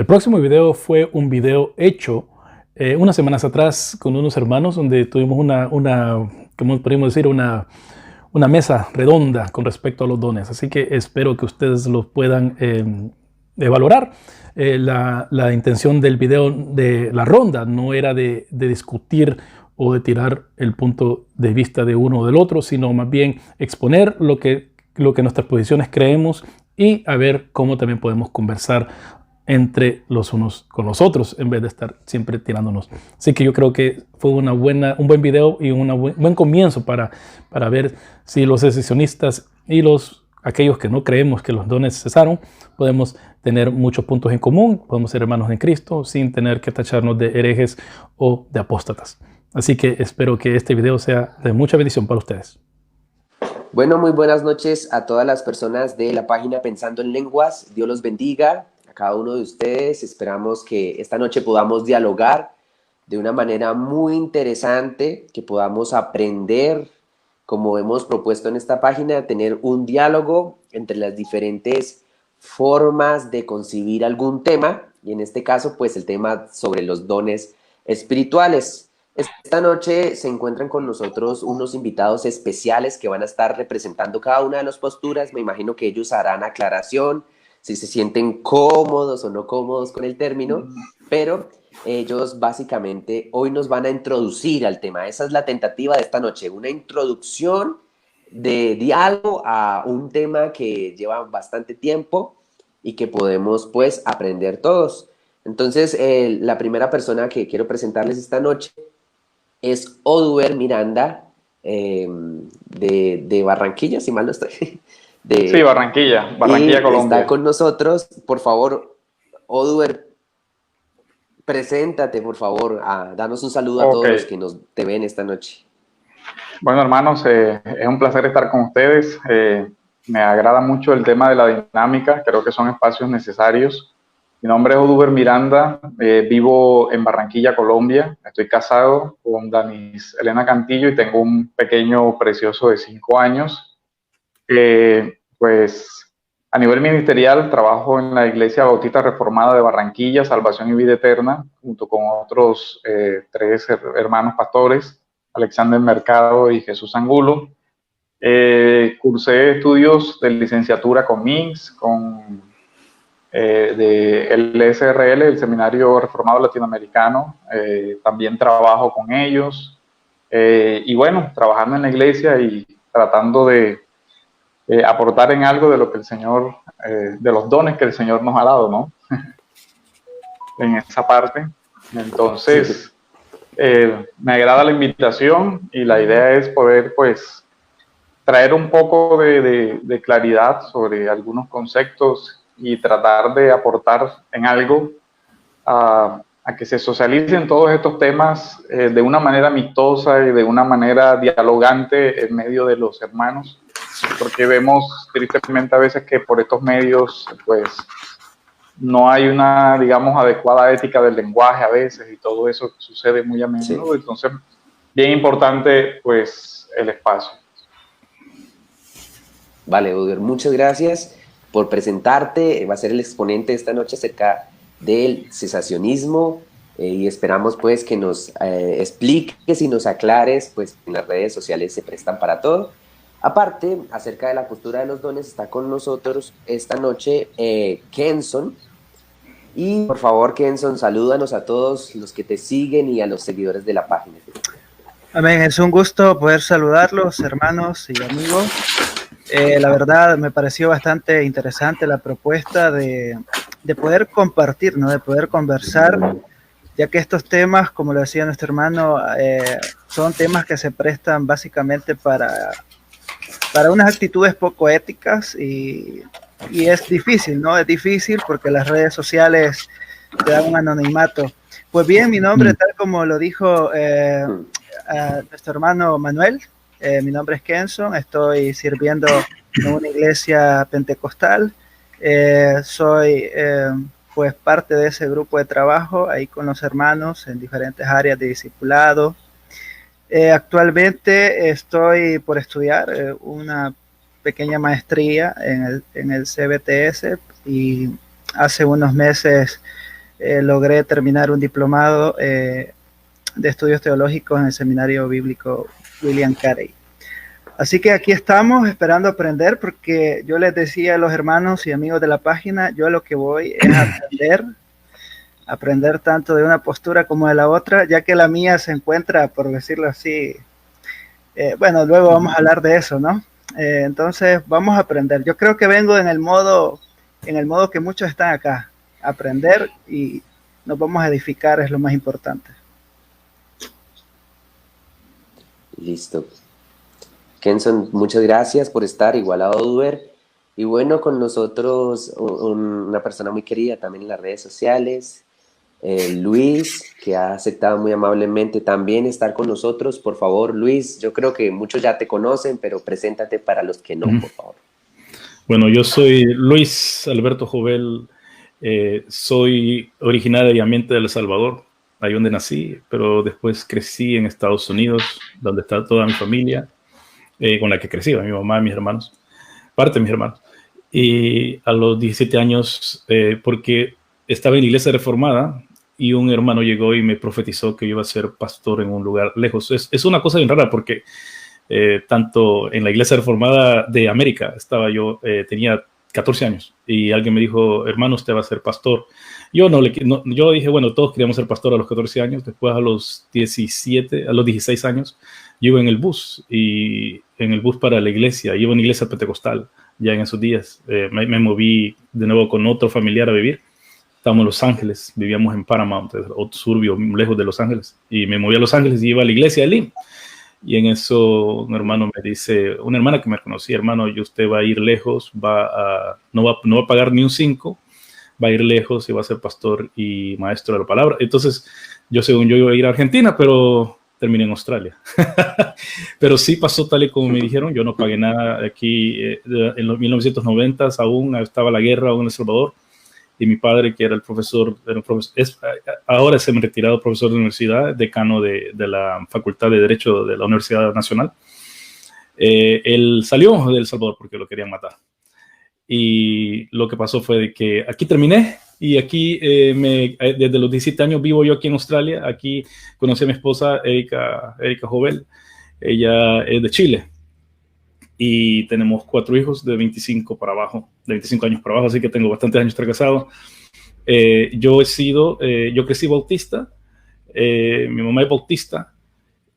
El próximo video fue un video hecho unas semanas atrás con unos hermanos donde tuvimos ¿cómo podríamos decir? Una mesa redonda con respecto a los dones. Así que espero que ustedes los puedan valorar. La intención del video de la ronda no era de discutir o de tirar el punto de vista de uno o del otro, sino más bien exponer lo que nuestras posiciones creemos y a ver cómo también podemos conversar entre los unos con los otros en vez de estar siempre tirándonos. Así que yo creo que fue un buen video y un buen comienzo para ver si los secesionistas y aquellos que no creemos que los dones cesaron, podemos tener muchos puntos en común, podemos ser hermanos en Cristo sin tener que tacharnos de herejes o de apóstatas. Así que espero que este video sea de mucha bendición para ustedes. Bueno, muy buenas noches a todas las personas de la página Pensando en Lenguas. Dios los bendiga a cada uno de ustedes. Esperamos que esta noche podamos dialogar de una manera muy interesante, que podamos aprender, como hemos propuesto en esta página, tener un diálogo entre las diferentes formas de concebir algún tema, y en este caso, pues el tema sobre los dones espirituales. Esta noche se encuentran con nosotros unos invitados especiales que van a estar representando cada una de las posturas. Me imagino que ellos harán aclaración, si se sienten cómodos o no cómodos con el término, pero ellos básicamente hoy nos van a introducir al tema. Esa es la tentativa de esta noche, una introducción de diálogo a un tema que lleva bastante tiempo y que podemos pues aprender todos. Entonces, la primera persona que quiero presentarles esta noche es Oduber Miranda, de Barranquilla, si mal no estoy. Sí, Barranquilla, Colombia. Está con nosotros. Por favor, Oduber, preséntate, por favor. Danos un saludo a todos los que te ven esta noche. Bueno, hermanos, es un placer estar con ustedes. Me agrada mucho el tema de la dinámica. Creo que son espacios necesarios. Mi nombre es Oduber Miranda, vivo en Barranquilla, Colombia. Estoy casado con Danis Elena Cantillo y tengo un pequeño precioso de 5 años. Pues a nivel ministerial trabajo en la Iglesia Bautista Reformada de Barranquilla, Salvación y Vida Eterna, junto con otros 3 hermanos pastores, Alexander Mercado y Jesús Angulo. Cursé estudios de licenciatura con MINS, de el SRL, el Seminario Reformado Latinoamericano. También trabajo con ellos y bueno, trabajando en la iglesia y tratando de aportar en algo de lo que el Señor, de los dones que el Señor nos ha dado, ¿no? En esa parte. Entonces, me agrada la invitación y la idea es poder, pues, traer un poco de claridad sobre algunos conceptos y tratar de aportar en algo a que se socialicen todos estos temas de una manera amistosa y de una manera dialogante en medio de los hermanos, porque vemos tristemente a veces que por estos medios pues no hay una, digamos, adecuada ética del lenguaje a veces y todo eso sucede muy a menudo. Sí. Entonces, bien importante pues el espacio. Vale, Oduber, muchas gracias por presentarte. Va a ser el exponente esta noche acerca del cesacionismo y esperamos pues que nos expliques y nos aclares, pues en las redes sociales se prestan para todo. Aparte, acerca de la postura de los dones, está con nosotros esta noche Kenson. Y por favor, Kenson, salúdanos a todos los que te siguen y a los seguidores de la página. Amén, es un gusto poder saludarlos, hermanos y amigos. La verdad me pareció bastante interesante la propuesta de poder compartir, ¿no? De poder conversar, ya que estos temas, como lo decía nuestro hermano, son temas que se prestan básicamente para unas actitudes poco éticas y es difícil, ¿no? Es difícil porque las redes sociales te dan un anonimato. Pues bien, mi nombre, tal como lo dijo nuestro hermano Manuel, mi nombre es Kenson, estoy sirviendo en una iglesia pentecostal, soy pues parte de ese grupo de trabajo ahí con los hermanos en diferentes áreas de discipulado. Actualmente estoy por estudiar una pequeña maestría en el CBTS y hace unos meses logré terminar un diplomado de estudios teológicos en el Seminario Bíblico William Carey. Así que aquí estamos esperando aprender, porque yo les decía a los hermanos y amigos de la página, yo a lo que voy es aprender tanto de una postura como de la otra, ya que la mía se encuentra, por decirlo así, bueno, luego vamos a hablar de eso, ¿no? Entonces vamos a aprender. Yo creo que vengo en el modo que muchos están acá, aprender, y nos vamos a edificar, es lo más importante. Listo. Kenson, muchas gracias por estar, igual a Oduber. Y bueno, con nosotros una persona muy querida también en las redes sociales, Luis, que ha aceptado muy amablemente también estar con nosotros. Por favor, Luis, yo creo que muchos ya te conocen, pero preséntate para los que no, por favor. Bueno, yo soy Luis Alberto Jovel, soy originariamente de El Salvador, ahí donde nací, pero después crecí en Estados Unidos, donde está toda mi familia, con la que crecí, mi mamá y mis hermanos, parte de mis hermanos. Y a los 17 años, porque estaba en la iglesia reformada, y un hermano llegó y me profetizó que yo iba a ser pastor en un lugar lejos. Es una cosa bien rara, porque tanto en la iglesia reformada de América estaba yo, tenía 14 años, y alguien me dijo, hermano, usted va a ser pastor. Yo yo dije, bueno, todos queríamos ser pastor a los 14 años. Después a los 16 años, yo iba en el bus para la iglesia, iba a una iglesia pentecostal ya en esos días. Me moví de nuevo con otro familiar a vivir. Estábamos en Los Ángeles, vivíamos en Paramount, otro suburbio lejos de Los Ángeles, y me moví a Los Ángeles y iba a la iglesia de Lim. Y en eso un hermano me dice, una hermana que me conocía, hermano, y usted va a ir lejos, no va a pagar ni un 5, va a ir lejos y va a ser pastor y maestro de la palabra. Entonces, según yo iba a ir a Argentina, pero terminé en Australia. Pero sí pasó tal y como me dijeron. Yo no pagué nada aquí. En los 1990 aún estaba la guerra aún en El Salvador, y mi padre, que era el profesor, ahora es retirado profesor de universidad, decano de la Facultad de Derecho de la Universidad Nacional. Él salió de El Salvador porque lo querían matar. Y lo que pasó fue de que aquí terminé, y aquí desde los 17 años vivo yo aquí en Australia. Aquí conocí a mi esposa, Erika Jovel. Ella es de Chile, y tenemos 4 hijos de 25 años para abajo, así que tengo bastantes años casado. Yo crecí bautista, mi mamá es bautista.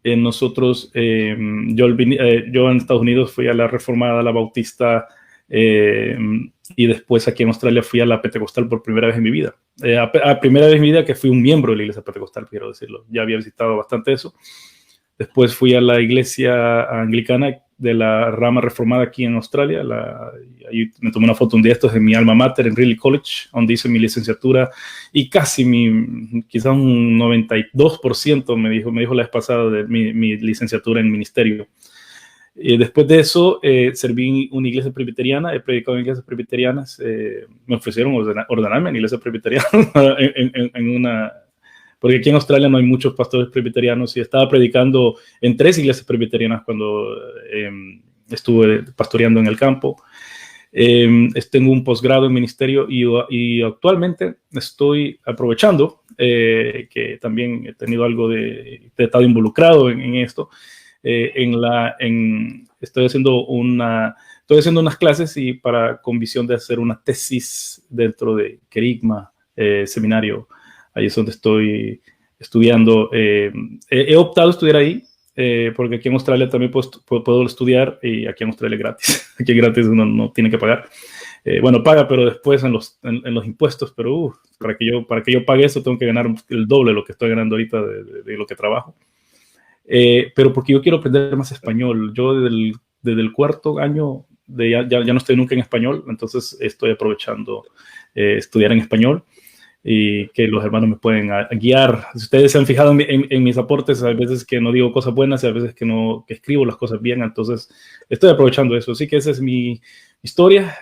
Nosotros, yo en Estados Unidos fui a la reformada, a la bautista, y después aquí en Australia fui a la pentecostal por primera vez en mi vida. A primera vez en mi vida que fui un miembro de la iglesia pentecostal, quiero decirlo. Ya había visitado bastante eso. Después fui a la iglesia anglicana de la rama reformada aquí en Australia. Ahí me tomé una foto un día estos de mi alma mater en Ridley College, donde hice mi licenciatura, y casi quizás un 92% me dijo la vez pasada de mi licenciatura en ministerio. Después de eso, serví en una iglesia presbiteriana, he predicado en iglesias presbiterianas. Me ofrecieron ordenarme en iglesia presbiteriana porque aquí en Australia no hay muchos pastores presbiterianos, y estaba predicando en 3 iglesias presbiterianas cuando estuve pastoreando en el campo. Tengo un posgrado en ministerio, y actualmente estoy aprovechando que también he tenido he estado involucrado en esto. Estoy haciendo unas clases, y con visión de hacer una tesis dentro de Kerigma seminario. Ahí es donde estoy estudiando. He optado a estudiar ahí, porque aquí en Australia también puedo estudiar, y aquí en Australia es gratis. Aquí es gratis, uno no tiene que pagar. Bueno, paga, pero después en los impuestos, pero para que yo pague eso tengo que ganar el doble de lo que estoy ganando ahorita de lo que trabajo. Pero porque yo quiero aprender más español. Yo desde el 4º año ya no estoy nunca en español, entonces estoy aprovechando estudiar en español, y que los hermanos me pueden guiar. Si ustedes se han fijado en mis aportes, a veces que no digo cosas buenas y a veces que escribo las cosas bien, entonces estoy aprovechando eso. Así que esa es mi historia.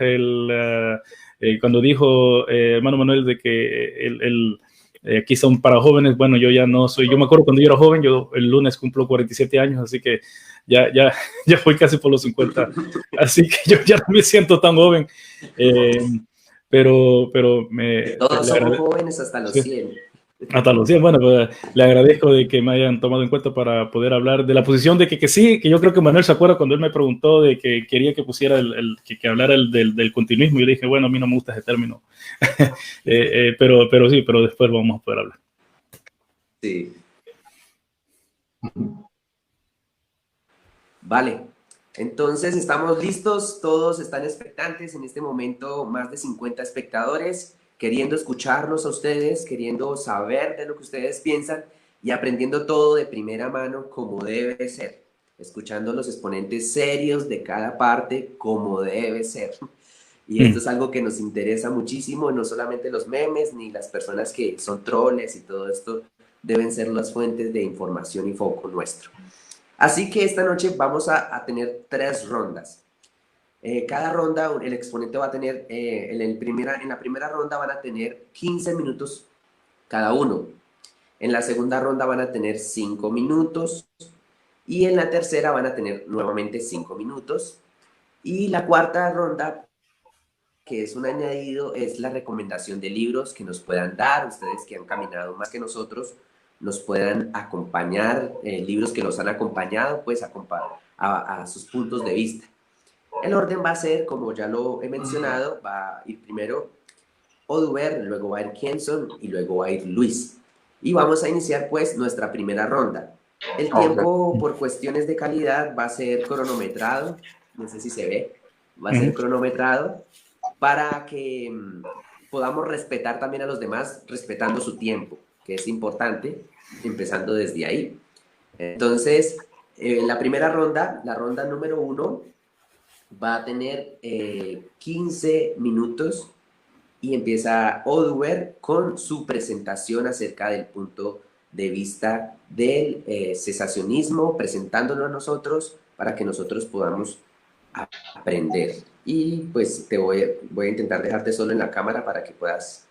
Cuando dijo hermano Manuel de que aquí son para jóvenes, bueno, yo ya no soy. Yo me acuerdo cuando yo era joven, yo el lunes cumplo 47 años, así que ya voy casi por los 50, así que yo ya no me siento tan joven. pero Todos somos jóvenes hasta los 100. Hasta los 100, bueno, pues le agradezco de que me hayan tomado en cuenta para poder hablar de la posición de que sí, que yo creo que Manuel se acuerda cuando él me preguntó de que quería que pusiera que hablara del continuismo, y yo le dije, bueno, a mí no me gusta ese término, pero sí, pero después vamos a poder hablar. Sí. Vale, entonces estamos listos, todos están expectantes en este momento, más de 50 espectadores, queriendo escucharlos a ustedes, queriendo saber de lo que ustedes piensan y aprendiendo todo de primera mano como debe ser, escuchando los exponentes serios de cada parte como debe ser. Y esto es algo que nos interesa muchísimo, no solamente los memes ni las personas que son troles y todo esto deben ser las fuentes de información y foco nuestro. Así que esta noche vamos a tener 3 rondas. Cada ronda el exponente va a tener, en la primera ronda van a tener 15 minutos cada uno. En la segunda ronda van a tener 5 minutos. Y en la tercera van a tener nuevamente 5 minutos. Y la cuarta ronda, que es un añadido, es la recomendación de libros que nos puedan dar. Ustedes que han caminado más que nosotros, nos puedan acompañar, libros que los han acompañado, pues a sus puntos de vista. El orden va a ser, como ya lo he mencionado, va a ir primero Oduber, luego va a ir Kenson y luego va a ir Luis. Y vamos a iniciar pues nuestra primera ronda. El tiempo, por cuestiones de calidad, va a ser cronometrado, no sé si se ve, va a ser cronometrado para que podamos respetar también a los demás, respetando su tiempo, que es importante, empezando desde ahí. Entonces, la primera ronda, la ronda número 1, va a tener 15 minutos y empieza Oduber con su presentación acerca del punto de vista del cesacionismo, presentándolo a nosotros para que nosotros podamos aprender. Y pues voy a intentar dejarte solo en la cámara para que puedas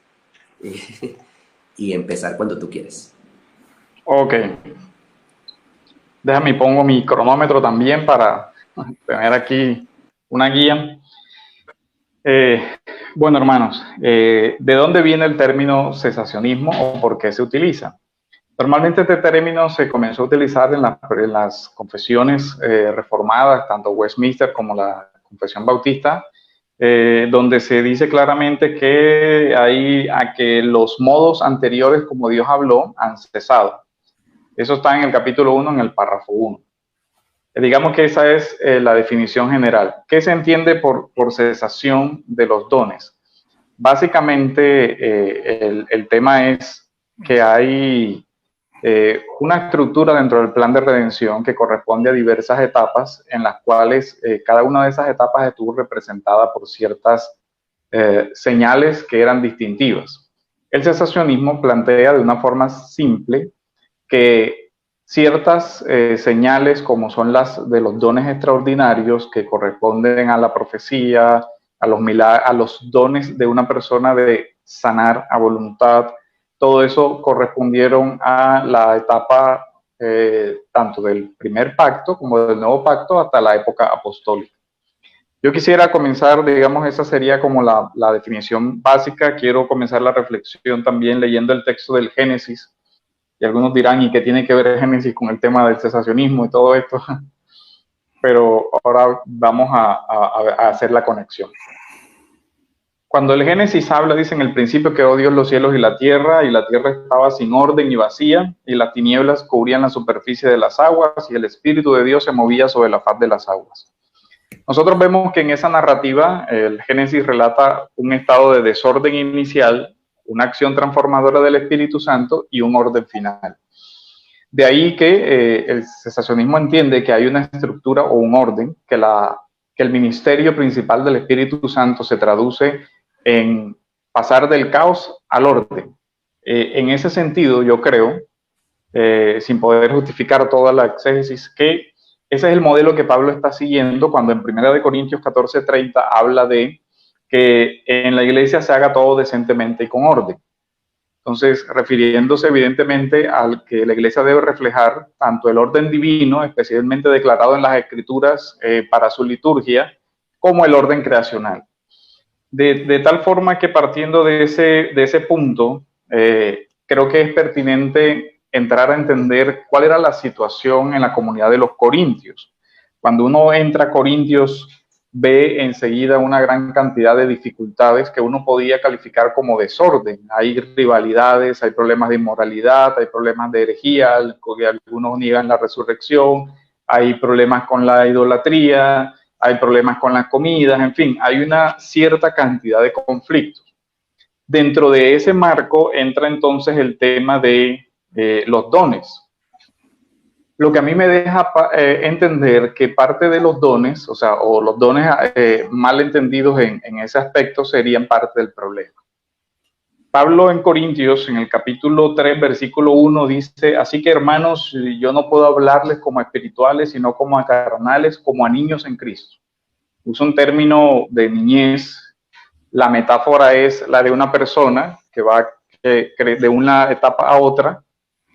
y empezar cuando tú quieras. Ok. Déjame pongo mi cronómetro también para tener aquí una guía. Bueno, hermanos, ¿de dónde viene el término cesacionismo o por qué se utiliza? Normalmente este término se comenzó a utilizar en las confesiones reformadas, tanto Westminster como la Confesión Bautista, donde se dice claramente que los modos anteriores como Dios habló han cesado. Eso está en el capítulo 1, en el párrafo 1. Digamos que esa es la definición general. ¿Qué se entiende por cesación de los dones? Básicamente el tema es que hay una estructura dentro del plan de redención que corresponde a diversas etapas en las cuales cada una de esas etapas estuvo representada por ciertas señales que eran distintivas. El cesacionismo plantea de una forma simple que ciertas señales, como son las de los dones extraordinarios que corresponden a la profecía, a los dones de una persona de sanar a voluntad, todo eso correspondieron a la etapa tanto del primer pacto como del nuevo pacto hasta la época apostólica. Yo quisiera comenzar, digamos, esa sería como la definición básica. Quiero comenzar la reflexión también leyendo el texto del Génesis. Y algunos dirán, ¿y qué tiene que ver el Génesis con el tema del cesacionismo y todo esto? Pero ahora vamos a hacer la conexión. Cuando el Génesis habla, dice, en el principio creó Dios los cielos y la tierra estaba sin orden y vacía, y las tinieblas cubrían la superficie de las aguas, y el Espíritu de Dios se movía sobre la faz de las aguas. Nosotros vemos que en esa narrativa el Génesis relata un estado de desorden inicial, una acción transformadora del Espíritu Santo y un orden final. De ahí que el cesacionismo entiende que hay una estructura o un orden, que el ministerio principal del Espíritu Santo se traduce en pasar del caos al orden. En ese sentido, yo creo, sin poder justificar toda la exégesis, que ese es el modelo que Pablo está siguiendo cuando en 1 Corintios 14:30 habla de que en la iglesia se haga todo decentemente y con orden. Entonces, refiriéndose evidentemente al que la iglesia debe reflejar tanto el orden divino, especialmente declarado en las Escrituras para su liturgia, como el orden creacional. De tal forma que partiendo de ese punto, creo que es pertinente entrar a entender cuál era la situación en la comunidad de los corintios. Cuando uno entra a Corintios, ve enseguida una gran cantidad de dificultades que uno podía calificar como desorden. Hay rivalidades, hay problemas de inmoralidad, hay problemas de herejía, algunos niegan la resurrección, hay problemas con la idolatría, hay problemas con las comidas, en fin, hay una cierta cantidad de conflictos. Dentro de ese marco entra entonces el tema de los dones. Lo que a mí me deja entender que parte de los dones, o los dones mal entendidos en ese aspecto serían parte del problema. Pablo en Corintios, en el capítulo 3, versículo 1, dice: así que hermanos, yo no puedo hablarles como a espirituales, sino como a carnales, como a niños en Cristo. Usa un término de niñez. La metáfora es la de una persona que va de una etapa a otra,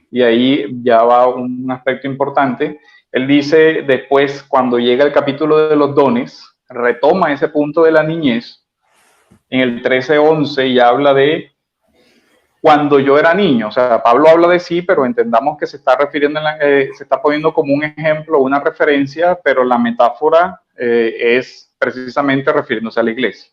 y ahí ya va un aspecto importante. Él dice después, cuando llega el capítulo de los dones, retoma ese punto de la niñez, en el 13:11, y habla de cuando yo era niño. O sea, Pablo habla de sí, pero entendamos que se está refiriendo, se está poniendo como un ejemplo, una referencia, pero la metáfora es precisamente refiriéndose a la iglesia.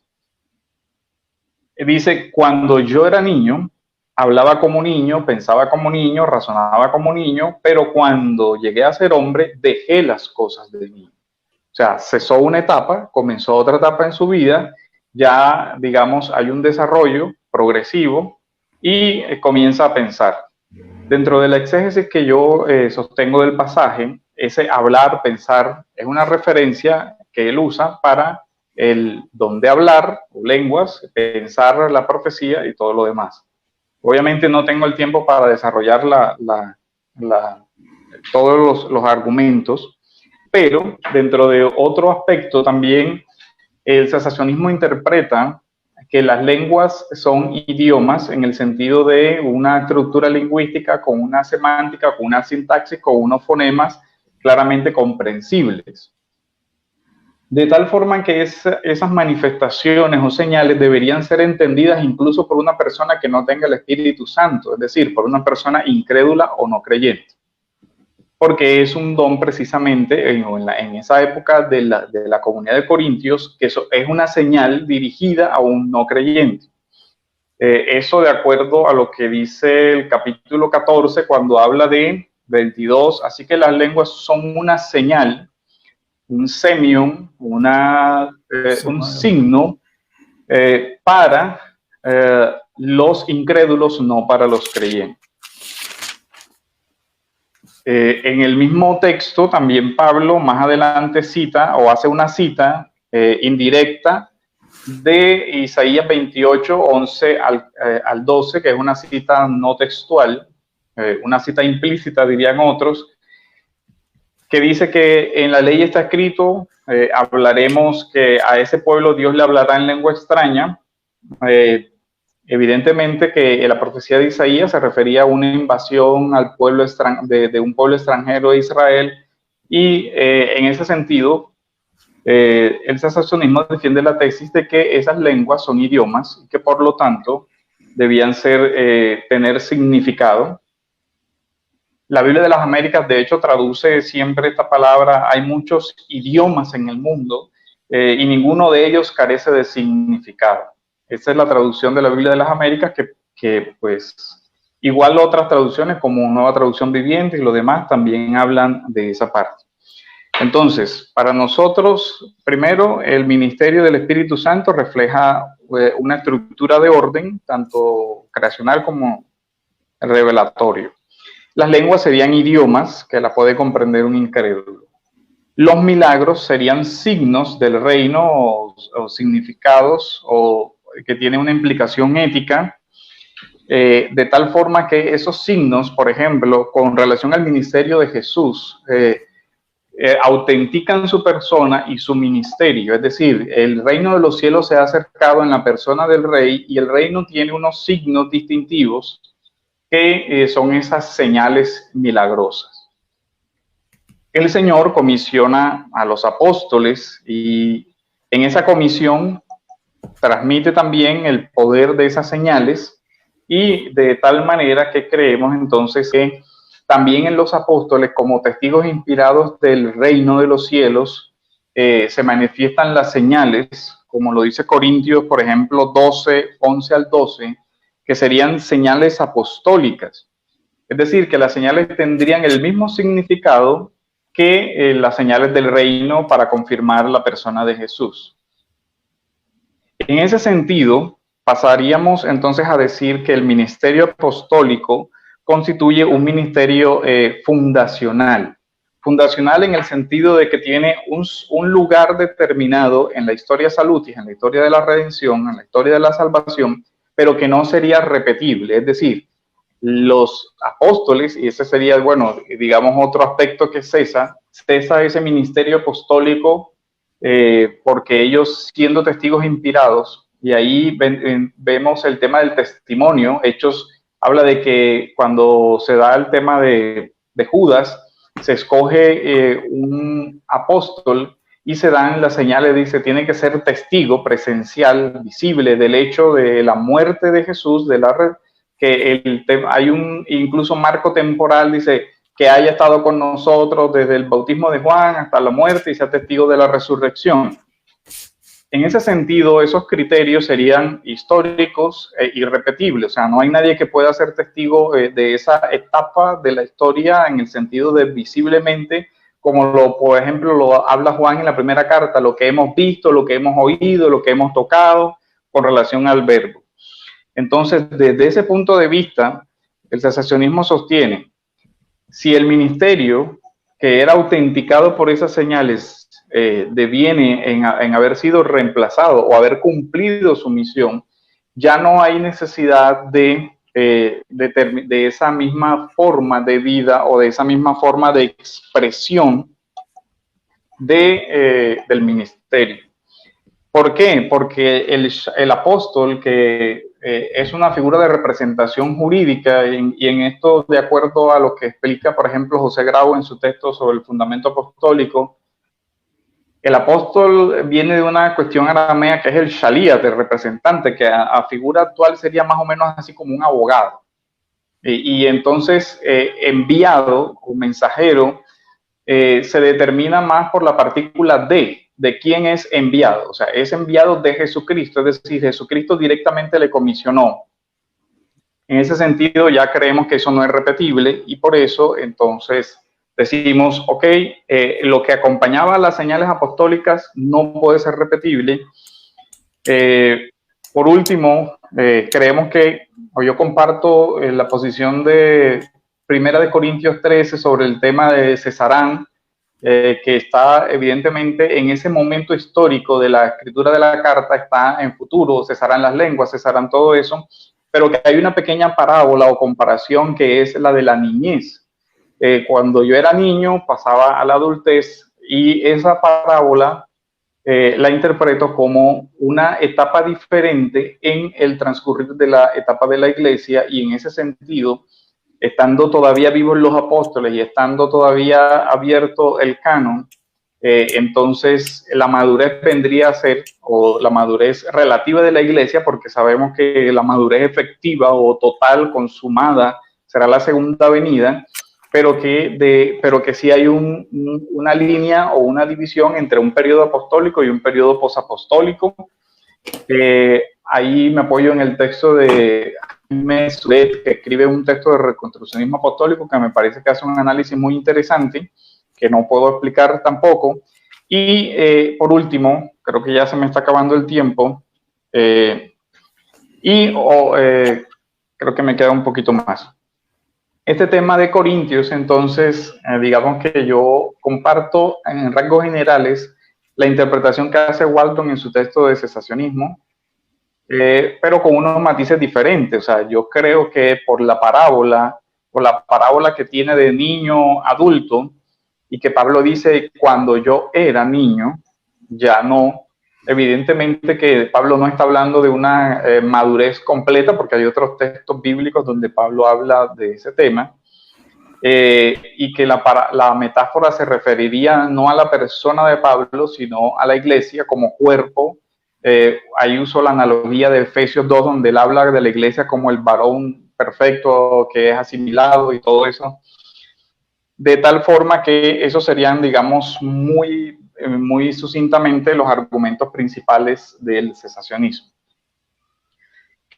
Dice, cuando yo era niño, hablaba como niño, pensaba como niño, razonaba como niño, pero cuando llegué a ser hombre, dejé las cosas de niño. O sea, cesó una etapa, comenzó otra etapa en su vida, ya, digamos, hay un desarrollo progresivo y comienza a pensar. Dentro de la exégesis que yo sostengo del pasaje, ese hablar, pensar, es una referencia que él usa para el don de hablar, o lenguas, pensar la profecía y todo lo demás. Obviamente no tengo el tiempo para desarrollar todos los argumentos, pero dentro de otro aspecto también el cesacionismo interpreta que las lenguas son idiomas en el sentido de una estructura lingüística con una semántica, con una sintaxis, con unos fonemas claramente comprensibles. De tal forma que esas manifestaciones o señales deberían ser entendidas incluso por una persona que no tenga el Espíritu Santo, es decir, por una persona incrédula o no creyente. Porque es un don precisamente en esa época de la comunidad de Corintios, que eso es una señal dirigida a un no creyente. Eso de acuerdo a lo que dice el capítulo 14, cuando habla de 22, así que las lenguas son una señal, un semion, un signo para los incrédulos, no para los creyentes. En el mismo texto también Pablo más adelante cita o hace una cita indirecta de Isaías 28, 11 al 12, que es una cita no textual, una cita implícita dirían otros, que dice que en la ley está escrito, hablaremos que a ese pueblo Dios le hablará en lengua extraña. Evidentemente que la profecía de Isaías se refería a una invasión al pueblo de un pueblo extranjero de Israel, y en ese sentido el cesacionismo defiende la tesis de que esas lenguas son idiomas y que por lo tanto debían tener significado. La Biblia de las Américas, de hecho, traduce siempre esta palabra: hay muchos idiomas en el mundo y ninguno de ellos carece de significado. Esta es la traducción de la Biblia de las Américas, que pues, igual otras traducciones como Nueva Traducción Viviente y lo demás también hablan de esa parte. Entonces, para nosotros, primero, el ministerio del Espíritu Santo refleja una estructura de orden, tanto creacional como revelatorio. Las lenguas serían idiomas que la puede comprender un incrédulo. Los milagros serían signos del reino o significados o que tienen una implicación ética, de tal forma que esos signos, por ejemplo, con relación al ministerio de Jesús, autentican su persona y su ministerio. Es decir, el reino de los cielos se ha acercado en la persona del rey, y el reino tiene unos signos distintivos que son esas señales milagrosas. El Señor comisiona a los apóstoles, y en esa comisión transmite también el poder de esas señales, y de tal manera que creemos entonces que también en los apóstoles, como testigos inspirados del reino de los cielos, se manifiestan las señales, como lo dice Corintios, por ejemplo, 12, 11 al 12, que serían señales apostólicas. Es decir, que las señales tendrían el mismo significado que las señales del reino para confirmar la persona de Jesús. En ese sentido, pasaríamos entonces a decir que el ministerio apostólico constituye un ministerio fundacional. Fundacional en el sentido de que tiene un lugar determinado en la historia salutis, en la historia de la redención, en la historia de la salvación, pero que no sería repetible. Es decir, los apóstoles, y ese sería, bueno, digamos otro aspecto que cesa ese ministerio apostólico, porque ellos, siendo testigos inspirados, y ahí vemos el tema del testimonio. Hechos habla de que cuando se da el tema de Judas, se escoge un apóstol y se dan las señales, dice, tiene que ser testigo presencial, visible del hecho de la muerte de Jesús, que hay un incluso marco temporal, dice, que haya estado con nosotros desde el bautismo de Juan hasta la muerte y sea testigo de la resurrección. En ese sentido, esos criterios serían históricos e irrepetibles. O sea, no hay nadie que pueda ser testigo de esa etapa de la historia en el sentido de visiblemente, como por ejemplo lo habla Juan en la primera carta, lo que hemos visto, lo que hemos oído, lo que hemos tocado con relación al verbo. Entonces, desde ese punto de vista, el cesacionismo sostiene, si el ministerio que era autenticado por esas señales deviene en haber sido reemplazado o haber cumplido su misión, ya no hay necesidad de esa misma forma de vida o de esa misma forma de expresión del ministerio. ¿Por qué? Porque el apóstol, que es una figura de representación jurídica, y en esto, de acuerdo a lo que explica, por ejemplo, José Grau en su texto sobre el fundamento apostólico, el apóstol viene de una cuestión aramea que es el shaliach, el representante, que a figura actual sería más o menos así como un abogado. Y entonces enviado o mensajero se determina más por la partícula de quién es enviado. O sea, es enviado de Jesucristo, es decir, Jesucristo directamente le comisionó. En ese sentido ya creemos que eso no es repetible, y por eso entonces decimos, ok, lo que acompañaba a las señales apostólicas no puede ser repetible. Por último, creemos que, o yo comparto la posición de Primera de Corintios 13 sobre el tema de Cesarán, que está evidentemente en ese momento histórico de la escritura de la carta, está en futuro, cesarán las lenguas, cesarán todo eso, pero que hay una pequeña parábola o comparación que es la de la niñez. Cuando yo era niño, pasaba a la adultez, y esa parábola la interpreto como una etapa diferente en el transcurrir de la etapa de la iglesia, y en ese sentido, estando todavía vivos los apóstoles y estando todavía abierto el canon, entonces la madurez vendría a ser, o la madurez relativa de la iglesia, porque sabemos que la madurez efectiva o total, consumada, será la segunda venida, pero que sí hay una línea o una división entre un periodo apostólico y un periodo posapostólico. Ahí me apoyo en el texto de Jaime Sudet, que escribe un texto de reconstruccionismo apostólico que me parece que hace un análisis muy interesante, que no puedo explicar tampoco. Y por último, creo que ya se me está acabando el tiempo, creo que me queda un poquito más. Este tema de Corintios, entonces, digamos que yo comparto en rasgos generales la interpretación que hace Walton en su texto de cesacionismo, pero con unos matices diferentes. O sea, yo creo que por la parábola que tiene de niño adulto, y que Pablo dice, cuando yo era niño, ya no. Evidentemente que Pablo no está hablando de una madurez completa, porque hay otros textos bíblicos donde Pablo habla de ese tema, y que la metáfora se referiría no a la persona de Pablo, sino a la iglesia como cuerpo Ahí uso la analogía de Efesios 2, donde él habla de la iglesia como el varón perfecto que es asimilado y todo eso, de tal forma que esos serían, digamos, muy sucintamente los argumentos principales del cesacionismo.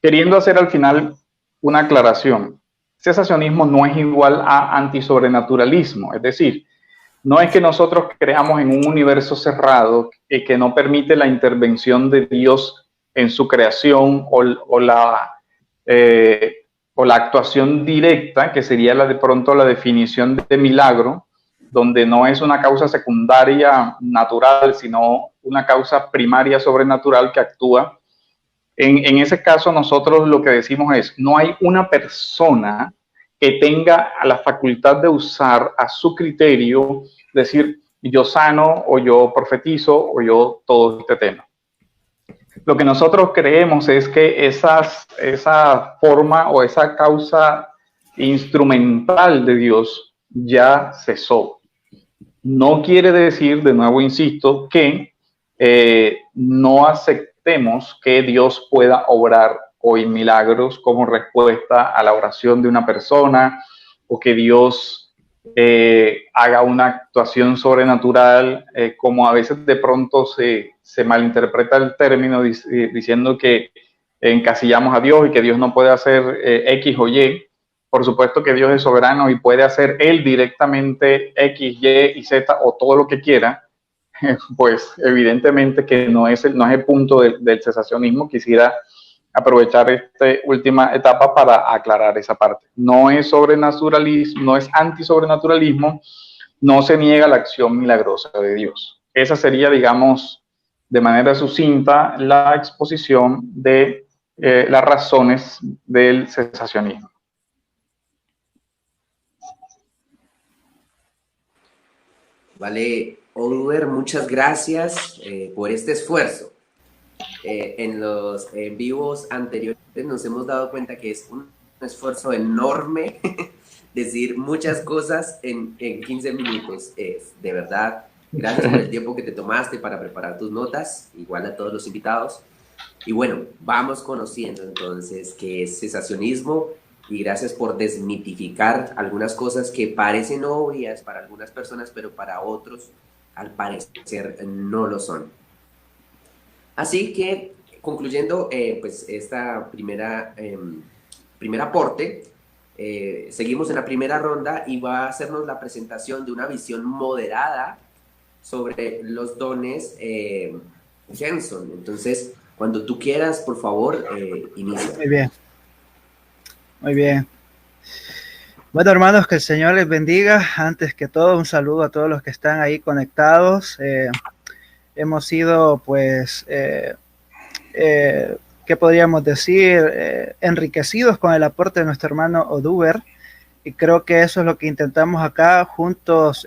Queriendo hacer al final una aclaración, cesacionismo no es igual a antisobrenaturalismo, es decir, no es que nosotros creamos en un universo cerrado que no permite la intervención de Dios en su creación o la actuación directa, que sería de pronto la definición de milagro, donde no es una causa secundaria natural, sino una causa primaria sobrenatural que actúa. En ese caso nosotros lo que decimos es, no hay una persona que tenga la facultad de usar a su criterio, decir, yo sano, o yo profetizo, o yo todo este tema. Lo que nosotros creemos es que esa forma o esa causa instrumental de Dios ya cesó. No quiere decir, de nuevo insisto, que no aceptemos que Dios pueda obrar hoy milagros como respuesta a la oración de una persona, o que Dios haga una actuación sobrenatural, como a veces de pronto se malinterpreta el término diciendo que encasillamos a Dios y que Dios no puede hacer X o Y. Por supuesto que Dios es soberano y puede hacer Él directamente X, Y y Z o todo lo que quiera, pues evidentemente que no es el punto del cesacionismo. Quisiera aprovechar esta última etapa para aclarar esa parte. No es sobrenaturalismo, no es antisobrenaturalismo, no se niega la acción milagrosa de Dios. Esa sería, digamos, de manera sucinta, la exposición de las razones del cesacionismo. Vale, Oliver, muchas gracias por este esfuerzo. En los vivos anteriores nos hemos dado cuenta que es un esfuerzo enorme decir muchas cosas en 15 minutos. De verdad, gracias por el tiempo que te tomaste para preparar tus notas, igual a todos los invitados. Y bueno, vamos conociendo entonces qué es cesacionismo, y gracias por desmitificar algunas cosas que parecen obvias para algunas personas, pero para otros al parecer no lo son. Así que, concluyendo pues esta primer aporte, seguimos en la primera ronda y va a hacernos la presentación de una visión moderada sobre los dones Jenson. Entonces, cuando tú quieras, por favor, inicia. Muy bien. Muy bien. Bueno, hermanos, que el Señor les bendiga. Antes que todo, un saludo a todos los que están ahí conectados. Hemos sido, pues, ¿qué podríamos decir? Enriquecidos con el aporte de nuestro hermano Oduber, y creo que eso es lo que intentamos acá, juntos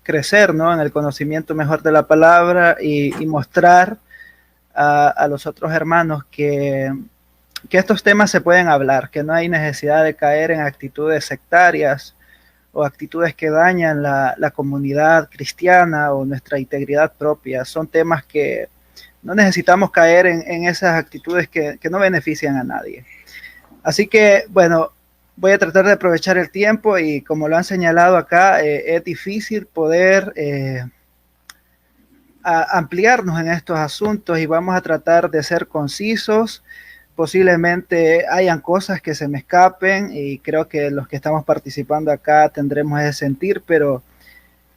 crecer, ¿no?, en el conocimiento mejor de la palabra y mostrar a los otros hermanos que estos temas se pueden hablar, que no hay necesidad de caer en actitudes sectarias o actitudes que dañan la comunidad cristiana o nuestra integridad propia. Son temas que no necesitamos caer en esas actitudes que no benefician a nadie. Así que, bueno, voy a tratar de aprovechar el tiempo, y como lo han señalado acá, es difícil poder ampliarnos en estos asuntos, y vamos a tratar de ser concisos. Posiblemente hayan cosas que se me escapen, y creo que los que estamos participando acá tendremos ese sentir, pero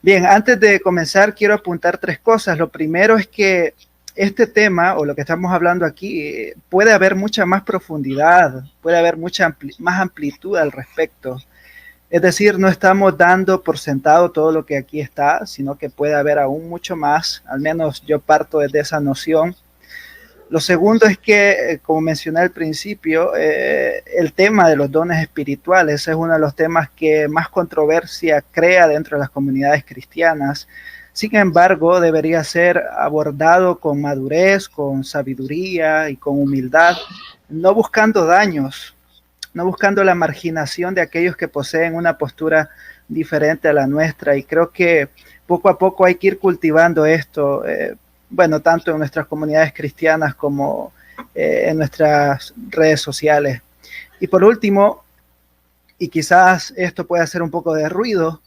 bien, antes de comenzar quiero apuntar 3 cosas. Lo primero es que este tema, o lo que estamos hablando aquí, puede haber mucha más profundidad, puede haber mucha más amplitud al respecto. Es decir, no estamos dando por sentado todo lo que aquí está, sino que puede haber aún mucho más. Al menos yo parto desde esa noción. Lo segundo es que, como mencioné al principio, el tema de los dones espirituales es uno de los temas que más controversia crea dentro de las comunidades cristianas. Sin embargo, debería ser abordado con madurez, con sabiduría y con humildad, no buscando daños, no buscando la marginación de aquellos que poseen una postura diferente a la nuestra. Y creo que poco a poco hay que ir cultivando esto. bueno, tanto en nuestras comunidades cristianas como en nuestras redes sociales. Y por último, y quizás esto pueda hacer un poco de ruido,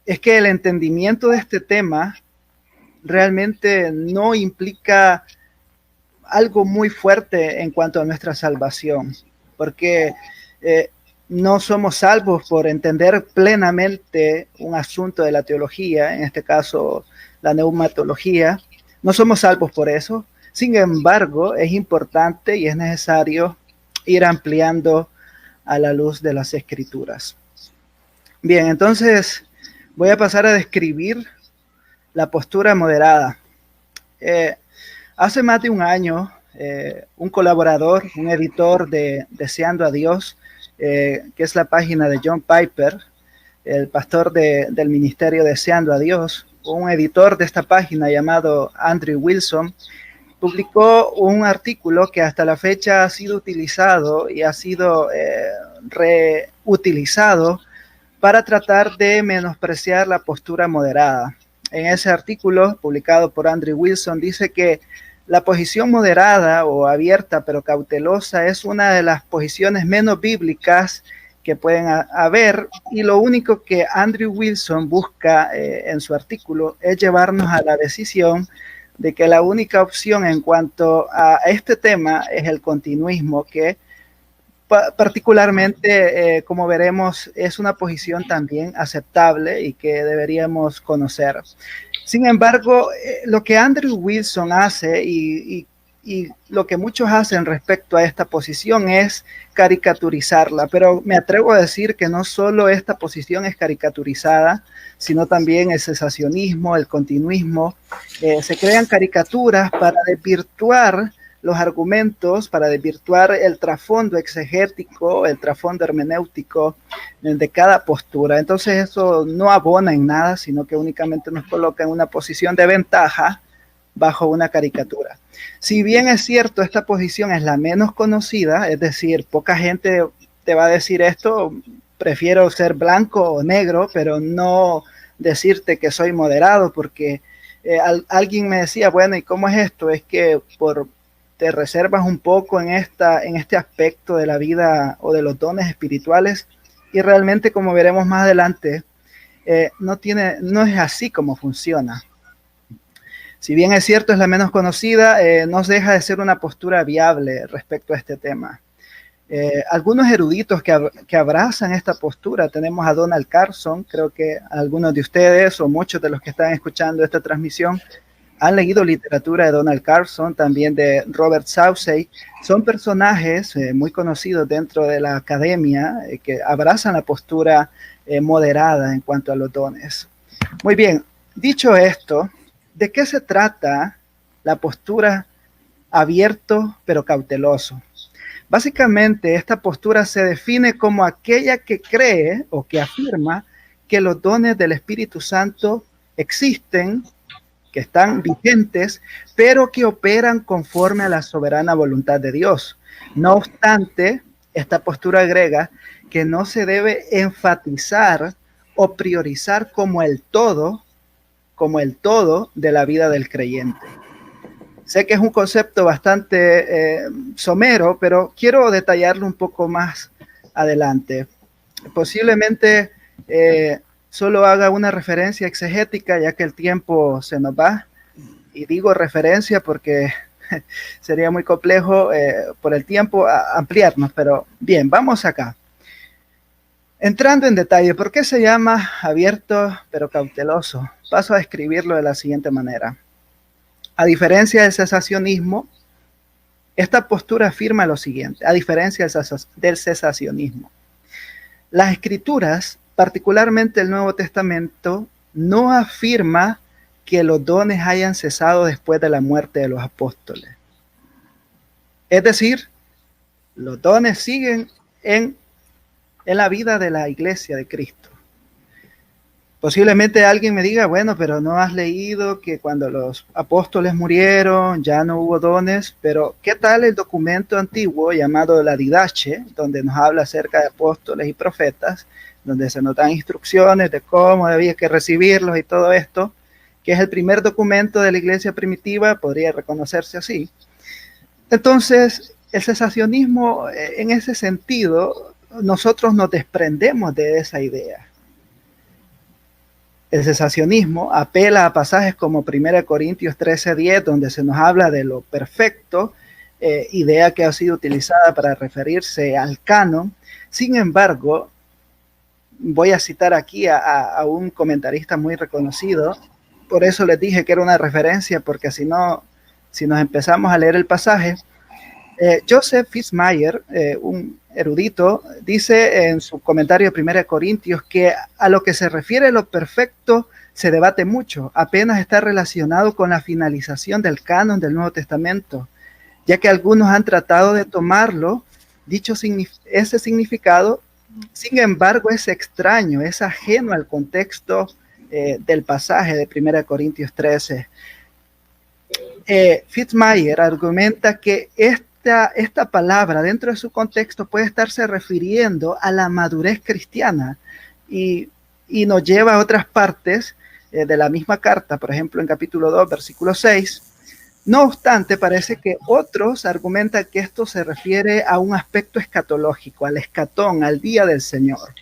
es que el entendimiento de este tema realmente no implica algo muy fuerte en cuanto a nuestra salvación, porque no somos salvos por entender plenamente un asunto de la teología, en este caso la neumatología. No somos salvos por eso. Sin embargo, es importante y es necesario ir ampliando a la luz de las Escrituras. Bien, entonces voy a pasar a describir la postura moderada. Hace más de un año, un colaborador, un editor de Deseando a Dios, que es la página de John Piper, el pastor del ministerio Deseando a Dios, un editor de esta página llamado Andrew Wilson, publicó un artículo que hasta la fecha ha sido utilizado y ha sido reutilizado para tratar de menospreciar la postura moderada. En ese artículo publicado por Andrew Wilson dice que la posición moderada o abierta pero cautelosa es una de las posiciones menos bíblicas que pueden haber, y lo único que Andrew Wilson busca en su artículo es llevarnos a la decisión de que la única opción en cuanto a este tema es el continuismo, que particularmente, como veremos, es una posición también aceptable y que deberíamos conocer. Sin embargo, lo que Andrew Wilson hace y lo que muchos hacen respecto a esta posición es caricaturizarla, pero me atrevo a decir que no solo esta posición es caricaturizada, sino también el cesacionismo, el continuismo. Se crean caricaturas para desvirtuar los argumentos, para desvirtuar el trasfondo exegético, el trasfondo hermenéutico de cada postura. Entonces eso no abona en nada, sino que únicamente nos coloca en una posición de ventaja bajo una caricatura. Si bien es cierto, esta posición es la menos conocida, es decir, poca gente te va a decir esto, prefiero ser blanco o negro, pero no decirte que soy moderado, porque alguien me decía, bueno, ¿y cómo es esto? Es que te reservas un poco en este aspecto de la vida o de los dones espirituales, y realmente, como veremos más adelante, no es así como funciona. Si bien es cierto, es la menos conocida, no deja de ser una postura viable respecto a este tema. Algunos eruditos que abrazan esta postura, tenemos a Donald Carson. Creo que algunos de ustedes o muchos de los que están escuchando esta transmisión han leído literatura de Donald Carson, también de Robert Saussey. Son personajes muy conocidos dentro de la academia que abrazan la postura moderada en cuanto a los dones. Muy bien, dicho esto, ¿de qué se trata la postura abierto pero cauteloso? Básicamente, esta postura se define como aquella que cree o que afirma que los dones del Espíritu Santo existen, que están vigentes, pero que operan conforme a la soberana voluntad de Dios. No obstante, esta postura agrega que no se debe enfatizar o priorizar como el todo de la vida del creyente. Sé que es un concepto bastante somero, pero quiero detallarlo un poco más adelante. Posiblemente solo haga una referencia exegética, ya que el tiempo se nos va, y digo referencia porque sería muy complejo por el tiempo ampliarnos, pero bien, vamos acá. Entrando en detalle, ¿por qué se llama abierto pero cauteloso? Paso a describirlo de la siguiente manera. A diferencia del cesacionismo, esta postura afirma lo siguiente, a diferencia del cesacionismo. Las Escrituras, particularmente el Nuevo Testamento, no afirma que los dones hayan cesado después de la muerte de los apóstoles. Es decir, los dones siguen en la vida de la iglesia de Cristo. Posiblemente alguien me diga, bueno, pero no has leído que cuando los apóstoles murieron ya no hubo dones, pero ¿qué tal el documento antiguo llamado la Didache, donde nos habla acerca de apóstoles y profetas, donde se nos dan instrucciones de cómo había que recibirlos y todo esto? que es el primer documento de la iglesia primitiva, podría reconocerse así. Entonces, el cesacionismo, en ese sentido, nosotros nos desprendemos de esa idea. El cesacionismo apela a pasajes como 1 Corintios 13:10, donde se nos habla de lo perfecto, idea que ha sido utilizada para referirse al canon. Sin embargo, voy a citar aquí a un comentarista muy reconocido, por eso les dije que era una referencia, porque si nos empezamos a leer el pasaje, Joseph Fitzmayer, un erudito, dice en su comentario de 1 Corintios que a lo que se refiere a lo perfecto se debate mucho, apenas está relacionado con la finalización del canon del Nuevo Testamento, ya que algunos han tratado de tomarlo, ese significado. Sin embargo, es extraño, es ajeno al contexto del pasaje de 1 Corintios 13. Fitzmayer argumenta que esta palabra dentro de su contexto puede estarse refiriendo a la madurez cristiana y nos lleva a otras partes de la misma carta, por ejemplo en capítulo 2, versículo 6. No obstante, parece que otros argumentan que esto se refiere a un aspecto escatológico, al escatón, al día del Señor.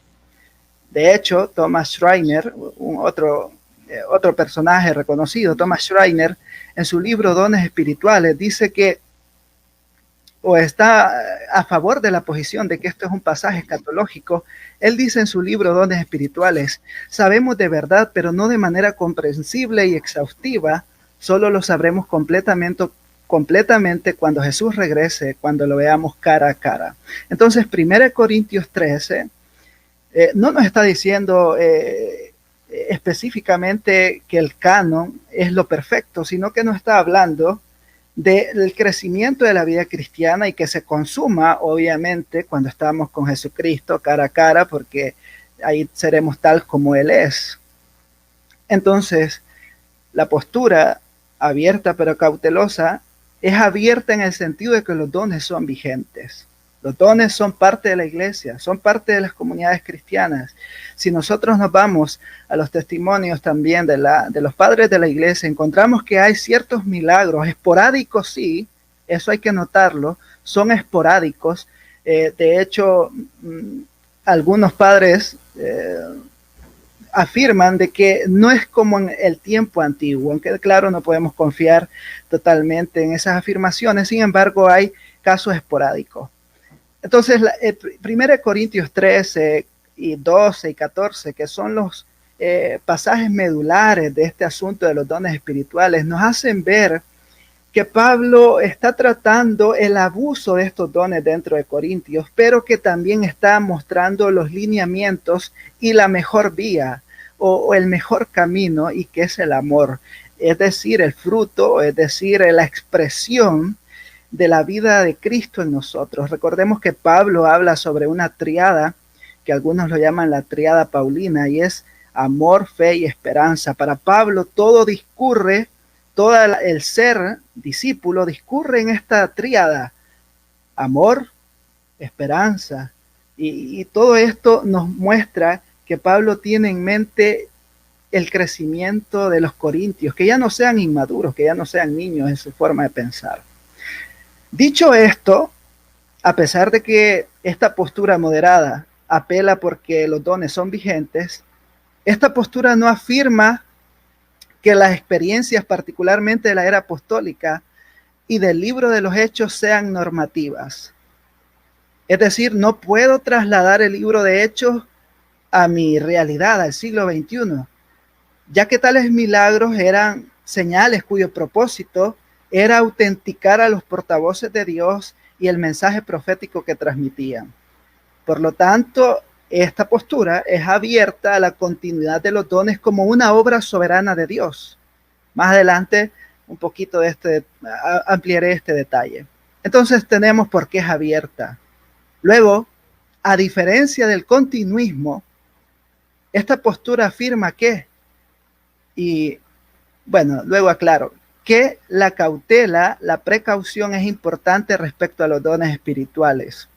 De hecho, Thomas Schreiner, otro personaje reconocido, Thomas Schreiner, en su libro Dones Espirituales, dice que, o está a favor de la posición de que esto es un pasaje escatológico. Él dice en su libro Dones Espirituales: sabemos de verdad, pero no de manera comprensible y exhaustiva, solo lo sabremos completamente cuando Jesús regrese, cuando lo veamos cara a cara. Entonces, 1 Corintios 13 no nos está diciendo específicamente que el canon es lo perfecto, sino que nos está hablando del crecimiento de la vida cristiana y que se consuma, obviamente, cuando estamos con Jesucristo cara a cara, porque ahí seremos tal como Él es. Entonces, la postura abierta pero cautelosa es abierta en el sentido de que los dones son vigentes. Los dones son parte de la iglesia, son parte de las comunidades cristianas. Si nosotros nos vamos a los testimonios también de los padres de la iglesia, encontramos que hay ciertos milagros, esporádicos sí, eso hay que notarlo, son esporádicos. De hecho, algunos padres afirman de que no es como en el tiempo antiguo, aunque claro, no podemos confiar totalmente en esas afirmaciones, sin embargo hay casos esporádicos. Entonces, 1 Corintios 13 y 12 y 14, que son los pasajes medulares de este asunto de los dones espirituales, nos hacen ver que Pablo está tratando el abuso de estos dones dentro de Corintios, pero que también está mostrando los lineamientos y la mejor vía o el mejor camino, y que es el amor, es decir, el fruto, es decir, la expresión de la vida de Cristo en nosotros. Recordemos que Pablo habla sobre una triada, que algunos lo llaman la triada paulina, y es amor, fe y esperanza. Para Pablo todo discurre, todo el ser discípulo discurre en esta triada: amor, esperanza. Y todo esto nos muestra que Pablo tiene en mente el crecimiento de los corintios, que ya no sean inmaduros, que ya no sean niños en su forma de pensar. Dicho esto, a pesar de que esta postura moderada apela porque los dones son vigentes, esta postura no afirma que las experiencias, particularmente de la era apostólica y del libro de los Hechos, sean normativas. Es decir, no puedo trasladar el libro de Hechos a mi realidad, al siglo XXI, ya que tales milagros eran señales cuyo propósito era autenticar a los portavoces de Dios y el mensaje profético que transmitían. Por lo tanto, esta postura es abierta a la continuidad de los dones como una obra soberana de Dios. Más adelante, un poquito ampliaré este detalle. Entonces tenemos por qué es abierta. Luego, a diferencia del continuismo, esta postura afirma que, y bueno, luego aclaro, que la cautela, la precaución es importante respecto a los dones espirituales.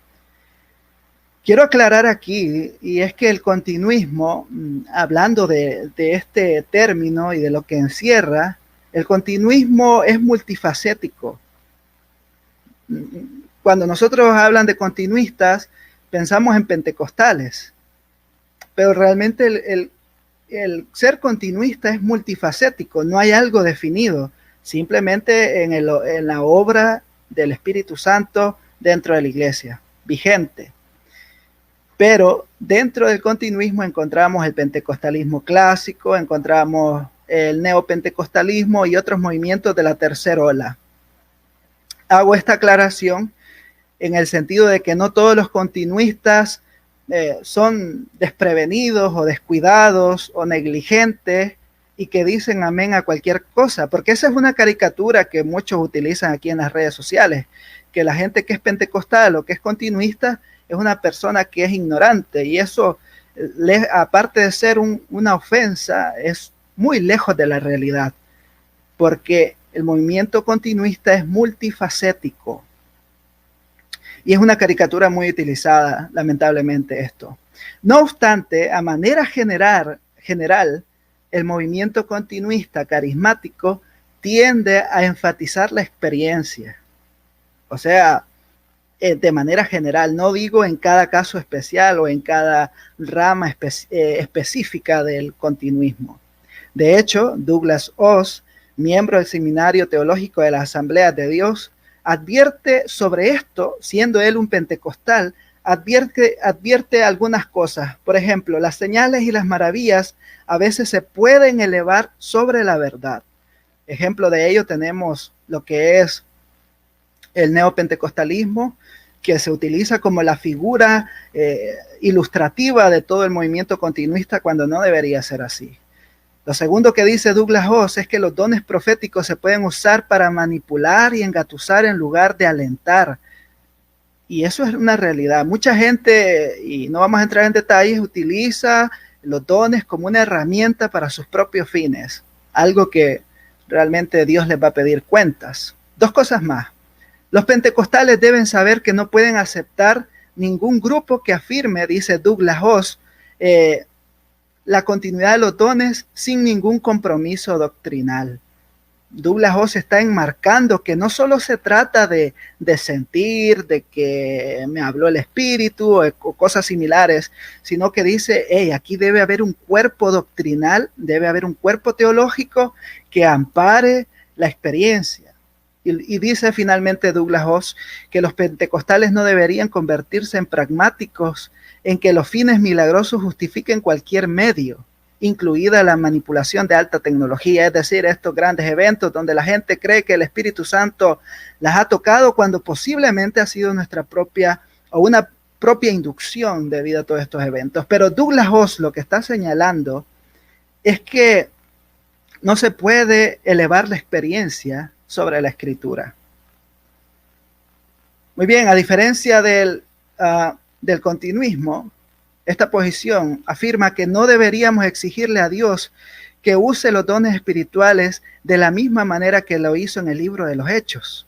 quiero aclarar aquí, y es que el continuismo, hablando de este término y de lo que encierra, el continuismo es multifacético. Cuando nosotros hablan de continuistas, pensamos en pentecostales, pero realmente el ser continuista es multifacético, no hay algo definido, simplemente en la obra del Espíritu Santo dentro de la iglesia, vigente. Pero dentro del continuismo encontramos el pentecostalismo clásico, encontramos el neopentecostalismo y otros movimientos de la tercera ola. Hago esta aclaración en el sentido de que no todos los continuistas son desprevenidos o descuidados o negligentes y que dicen amén a cualquier cosa, porque esa es una caricatura que muchos utilizan aquí en las redes sociales, que la gente que es pentecostal o que es continuista es una persona que es ignorante, y eso, aparte de ser una ofensa, es muy lejos de la realidad, porque el movimiento continuista es multifacético. Y es una caricatura muy utilizada, lamentablemente, esto. No obstante, a manera general, el movimiento continuista carismático tiende a enfatizar la experiencia. O sea, de manera general, no digo en cada caso especial o en cada rama específica del continuismo. De hecho, Douglas Oz, miembro del Seminario Teológico de las Asambleas de Dios, advierte sobre esto, siendo él un pentecostal, advierte algunas cosas. Por ejemplo, las señales y las maravillas a veces se pueden elevar sobre la verdad. Ejemplo de ello tenemos lo que es el neopentecostalismo, que se utiliza como la figura ilustrativa de todo el movimiento continuista cuando no debería ser así. Lo segundo que dice Douglas Oz es que los dones proféticos se pueden usar para manipular y engatusar en lugar de alentar. Y eso es una realidad. Mucha gente, y no vamos a entrar en detalles, utiliza los dones como una herramienta para sus propios fines. Algo que realmente Dios les va a pedir cuentas. Dos cosas más. Los pentecostales deben saber que no pueden aceptar ningún grupo que afirme, dice Douglas Oz, la continuidad de los dones sin ningún compromiso doctrinal. Douglas Oz está enmarcando que no solo se trata de sentir, de que me habló el Espíritu o cosas similares, sino que dice, hey, aquí debe haber un cuerpo doctrinal, debe haber un cuerpo teológico que ampare la experiencia. Y dice finalmente Douglas Oz que los pentecostales no deberían convertirse en pragmáticos en que los fines milagrosos justifiquen cualquier medio, incluida la manipulación de alta tecnología, es decir, estos grandes eventos donde la gente cree que el Espíritu Santo las ha tocado cuando posiblemente ha sido nuestra propia o una propia inducción debido a todos estos eventos. Pero Douglas Oz lo que está señalando es que no se puede elevar la experiencia sobre la Escritura. Muy bien, a diferencia del continuismo, esta posición afirma que no deberíamos exigirle a Dios que use los dones espirituales de la misma manera que lo hizo en el libro de los Hechos.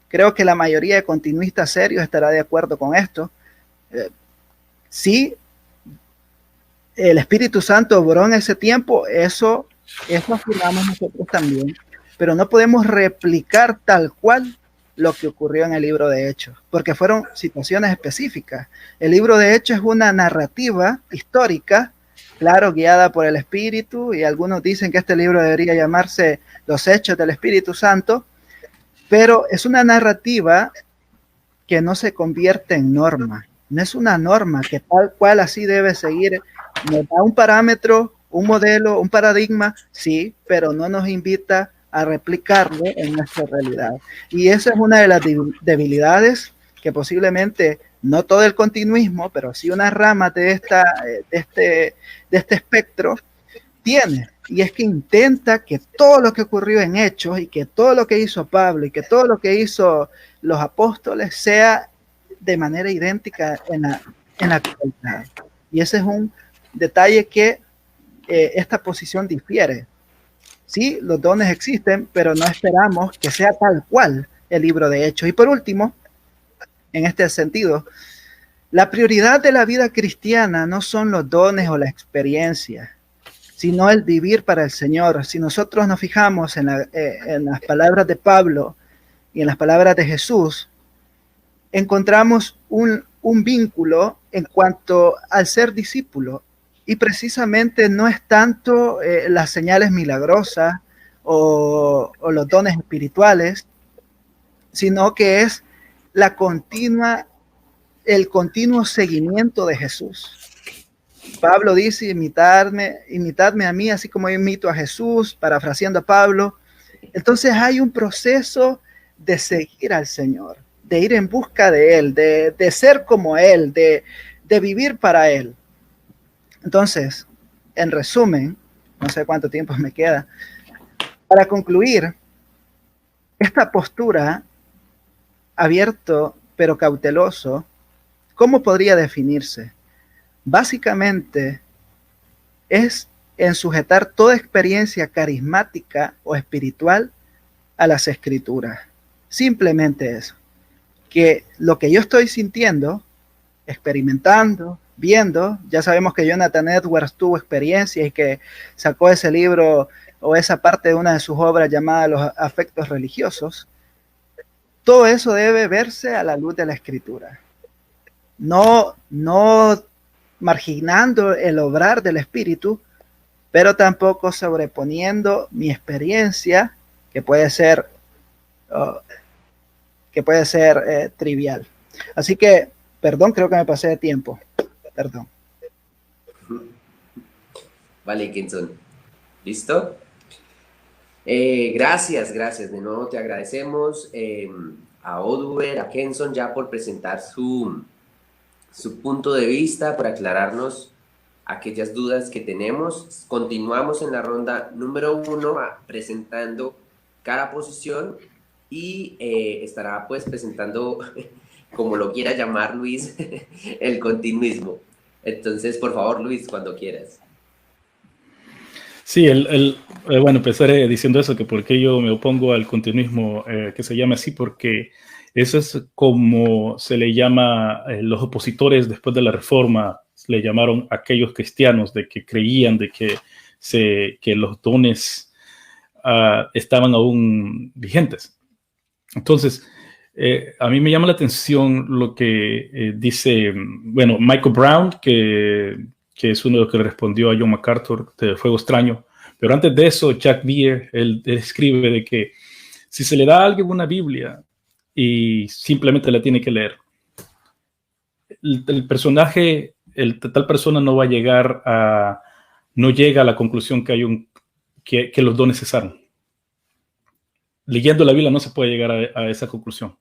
Creo que la mayoría de continuistas serios estará de acuerdo con esto. Sí, el Espíritu Santo obró en ese tiempo, eso afirmamos nosotros también, pero no podemos replicar tal cual lo que ocurrió en el libro de Hechos, porque fueron situaciones específicas. El libro de Hechos es una narrativa histórica, claro, guiada por el Espíritu, y algunos dicen que este libro debería llamarse Los Hechos del Espíritu Santo, pero es una narrativa que no se convierte en norma. No es una norma que tal cual así debe seguir. Nos da un parámetro, un modelo, un paradigma, sí, pero no nos invita a replicarlo en nuestra realidad. Y esa es una de las debilidades que posiblemente, no todo el continuismo, pero sí una rama de este espectro tiene. Y es que intenta que todo lo que ocurrió en Hechos y que todo lo que hizo Pablo y que todo lo que hizo los apóstoles sea de manera idéntica en la actualidad. Y ese es un detalle que esta posición difiere. Sí, los dones existen, pero no esperamos que sea tal cual el libro de Hechos. Y por último, en este sentido, La prioridad de la vida cristiana no son los dones o la experiencia, sino el vivir para el Señor. Si nosotros nos fijamos en las palabras de Pablo y en las palabras de Jesús, encontramos un vínculo en cuanto al ser discípulo. Y precisamente no es tanto las señales milagrosas o los dones espirituales, sino que es el continuo seguimiento de Jesús. Pablo dice, imitadme a mí, así como yo imito a Jesús, parafraseando a Pablo. Entonces hay un proceso de seguir al Señor, de ir en busca de Él, de ser como Él, de vivir para Él. Entonces, en resumen, no sé cuánto tiempo me queda, para concluir, esta postura, abierto pero cauteloso, ¿cómo podría definirse? Básicamente es en sujetar toda experiencia carismática o espiritual a las Escrituras. Simplemente eso, que lo que yo estoy sintiendo, experimentando, viendo, ya sabemos que Jonathan Edwards tuvo experiencia y que sacó ese libro o esa parte de una de sus obras llamada Los afectos religiosos. Todo eso debe verse a la luz de la Escritura. No marginando el obrar del Espíritu, pero tampoco sobreponiendo mi experiencia, que puede ser trivial. Así que, perdón, creo que me pasé de tiempo. Perdón. Vale, Kenson. ¿Listo? Gracias. De nuevo te agradecemos a Oduber, a Kenson, ya por presentar su punto de vista, por aclararnos aquellas dudas que tenemos. Continuamos en la ronda número 1 presentando cada posición y estará pues presentando, como lo quiera llamar Luis, el continuismo. Entonces, por favor, Luis, cuando quieras. Sí, bueno, empezaré diciendo eso, que por qué yo me opongo al continuismo, que se llama así, porque eso es como se le llama, los opositores después de la Reforma, le llamaron a aquellos cristianos de que creían de que los dones estaban aún vigentes. Entonces, a mí me llama la atención lo que dice, bueno, Michael Brown, que es uno de los que respondió a John MacArthur de Fuego Extraño. Pero antes de eso, Jack Beer, él escribe de que si se le da a alguien una Biblia y simplemente la tiene que leer, el personaje, tal persona no va a llegar no llega a la conclusión que los dones cesaron. Leyendo la Biblia no se puede llegar a esa conclusión.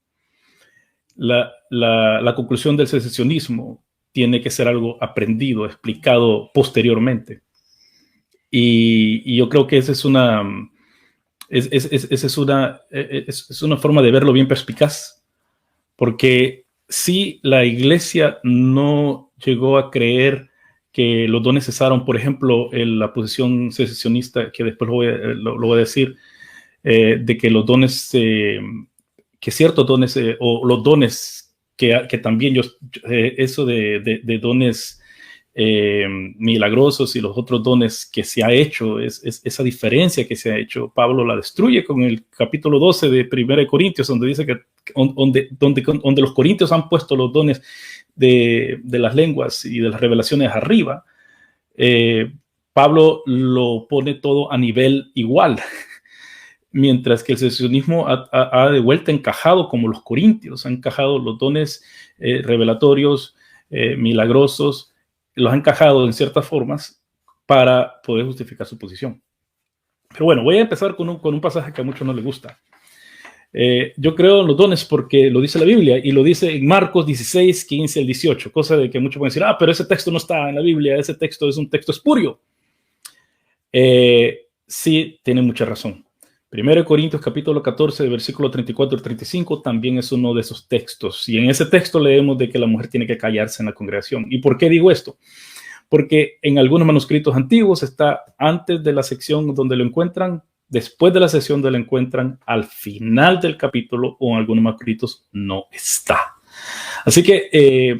La conclusión del secesionismo tiene que ser algo aprendido, explicado posteriormente. Y yo creo que esa es una forma de verlo bien perspicaz, porque si la iglesia no llegó a creer que los dones cesaron, por ejemplo, en la posición secesionista, que después lo voy a decir, de que los dones, que ciertos dones, o los dones que también eso de dones milagrosos y los otros dones que se ha hecho, esa diferencia que se ha hecho, Pablo la destruye con el capítulo 12 de 1 Corintios, donde dice que donde los corintios han puesto los dones de las lenguas y de las revelaciones arriba, Pablo lo pone todo a nivel igual, mientras que el secesionismo ha de vuelta encajado como los corintios, han encajado los dones revelatorios, milagrosos, los han encajado en ciertas formas para poder justificar su posición. Pero bueno, voy a empezar con un pasaje que a muchos no les gusta. Yo creo en los dones porque lo dice la Biblia y lo dice en Marcos 16, 15 al 18, cosa de que muchos pueden decir, pero ese texto no está en la Biblia, ese texto es un texto espurio. Sí, tiene mucha razón. 1 Corintios capítulo 14, versículo 34 al 35 también es uno de esos textos. Y en ese texto leemos de que la mujer tiene que callarse en la congregación. ¿Y por qué digo esto? Porque en algunos manuscritos antiguos está antes de la sección donde lo encuentran, después de la sección donde lo encuentran, al final del capítulo, o en algunos manuscritos no está. Así que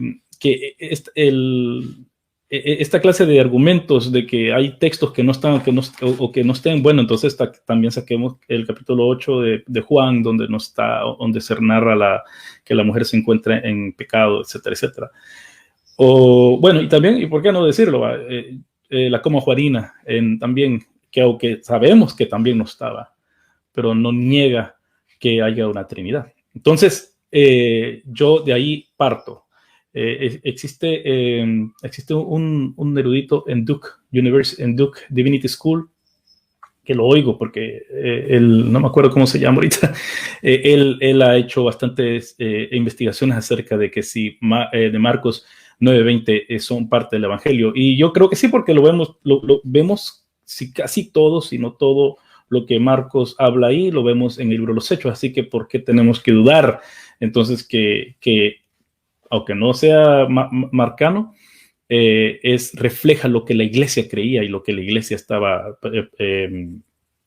esta clase de argumentos de que hay textos que no están, o que no estén, bueno, entonces también saquemos el capítulo 8 de Juan, donde no está, donde se narra que la mujer se encuentra en pecado, etcétera, etcétera. O, bueno, y también, y por qué no decirlo, la coma Juarina, también, que aunque sabemos que también no estaba, pero no niega que haya una Trinidad. Entonces, yo de ahí parto. Existe un erudito en Duke Divinity School, que lo oigo porque no me acuerdo cómo se llama ahorita. Él ha hecho bastantes investigaciones acerca de que si de Marcos 9:20 son parte del Evangelio. Y yo creo que sí, porque lo vemos si casi todo, si no todo lo que Marcos habla ahí, lo vemos en el libro de los Hechos. Así que, ¿por qué tenemos que dudar? Entonces, que aunque no sea marcano, refleja lo que la iglesia creía y lo que la iglesia estaba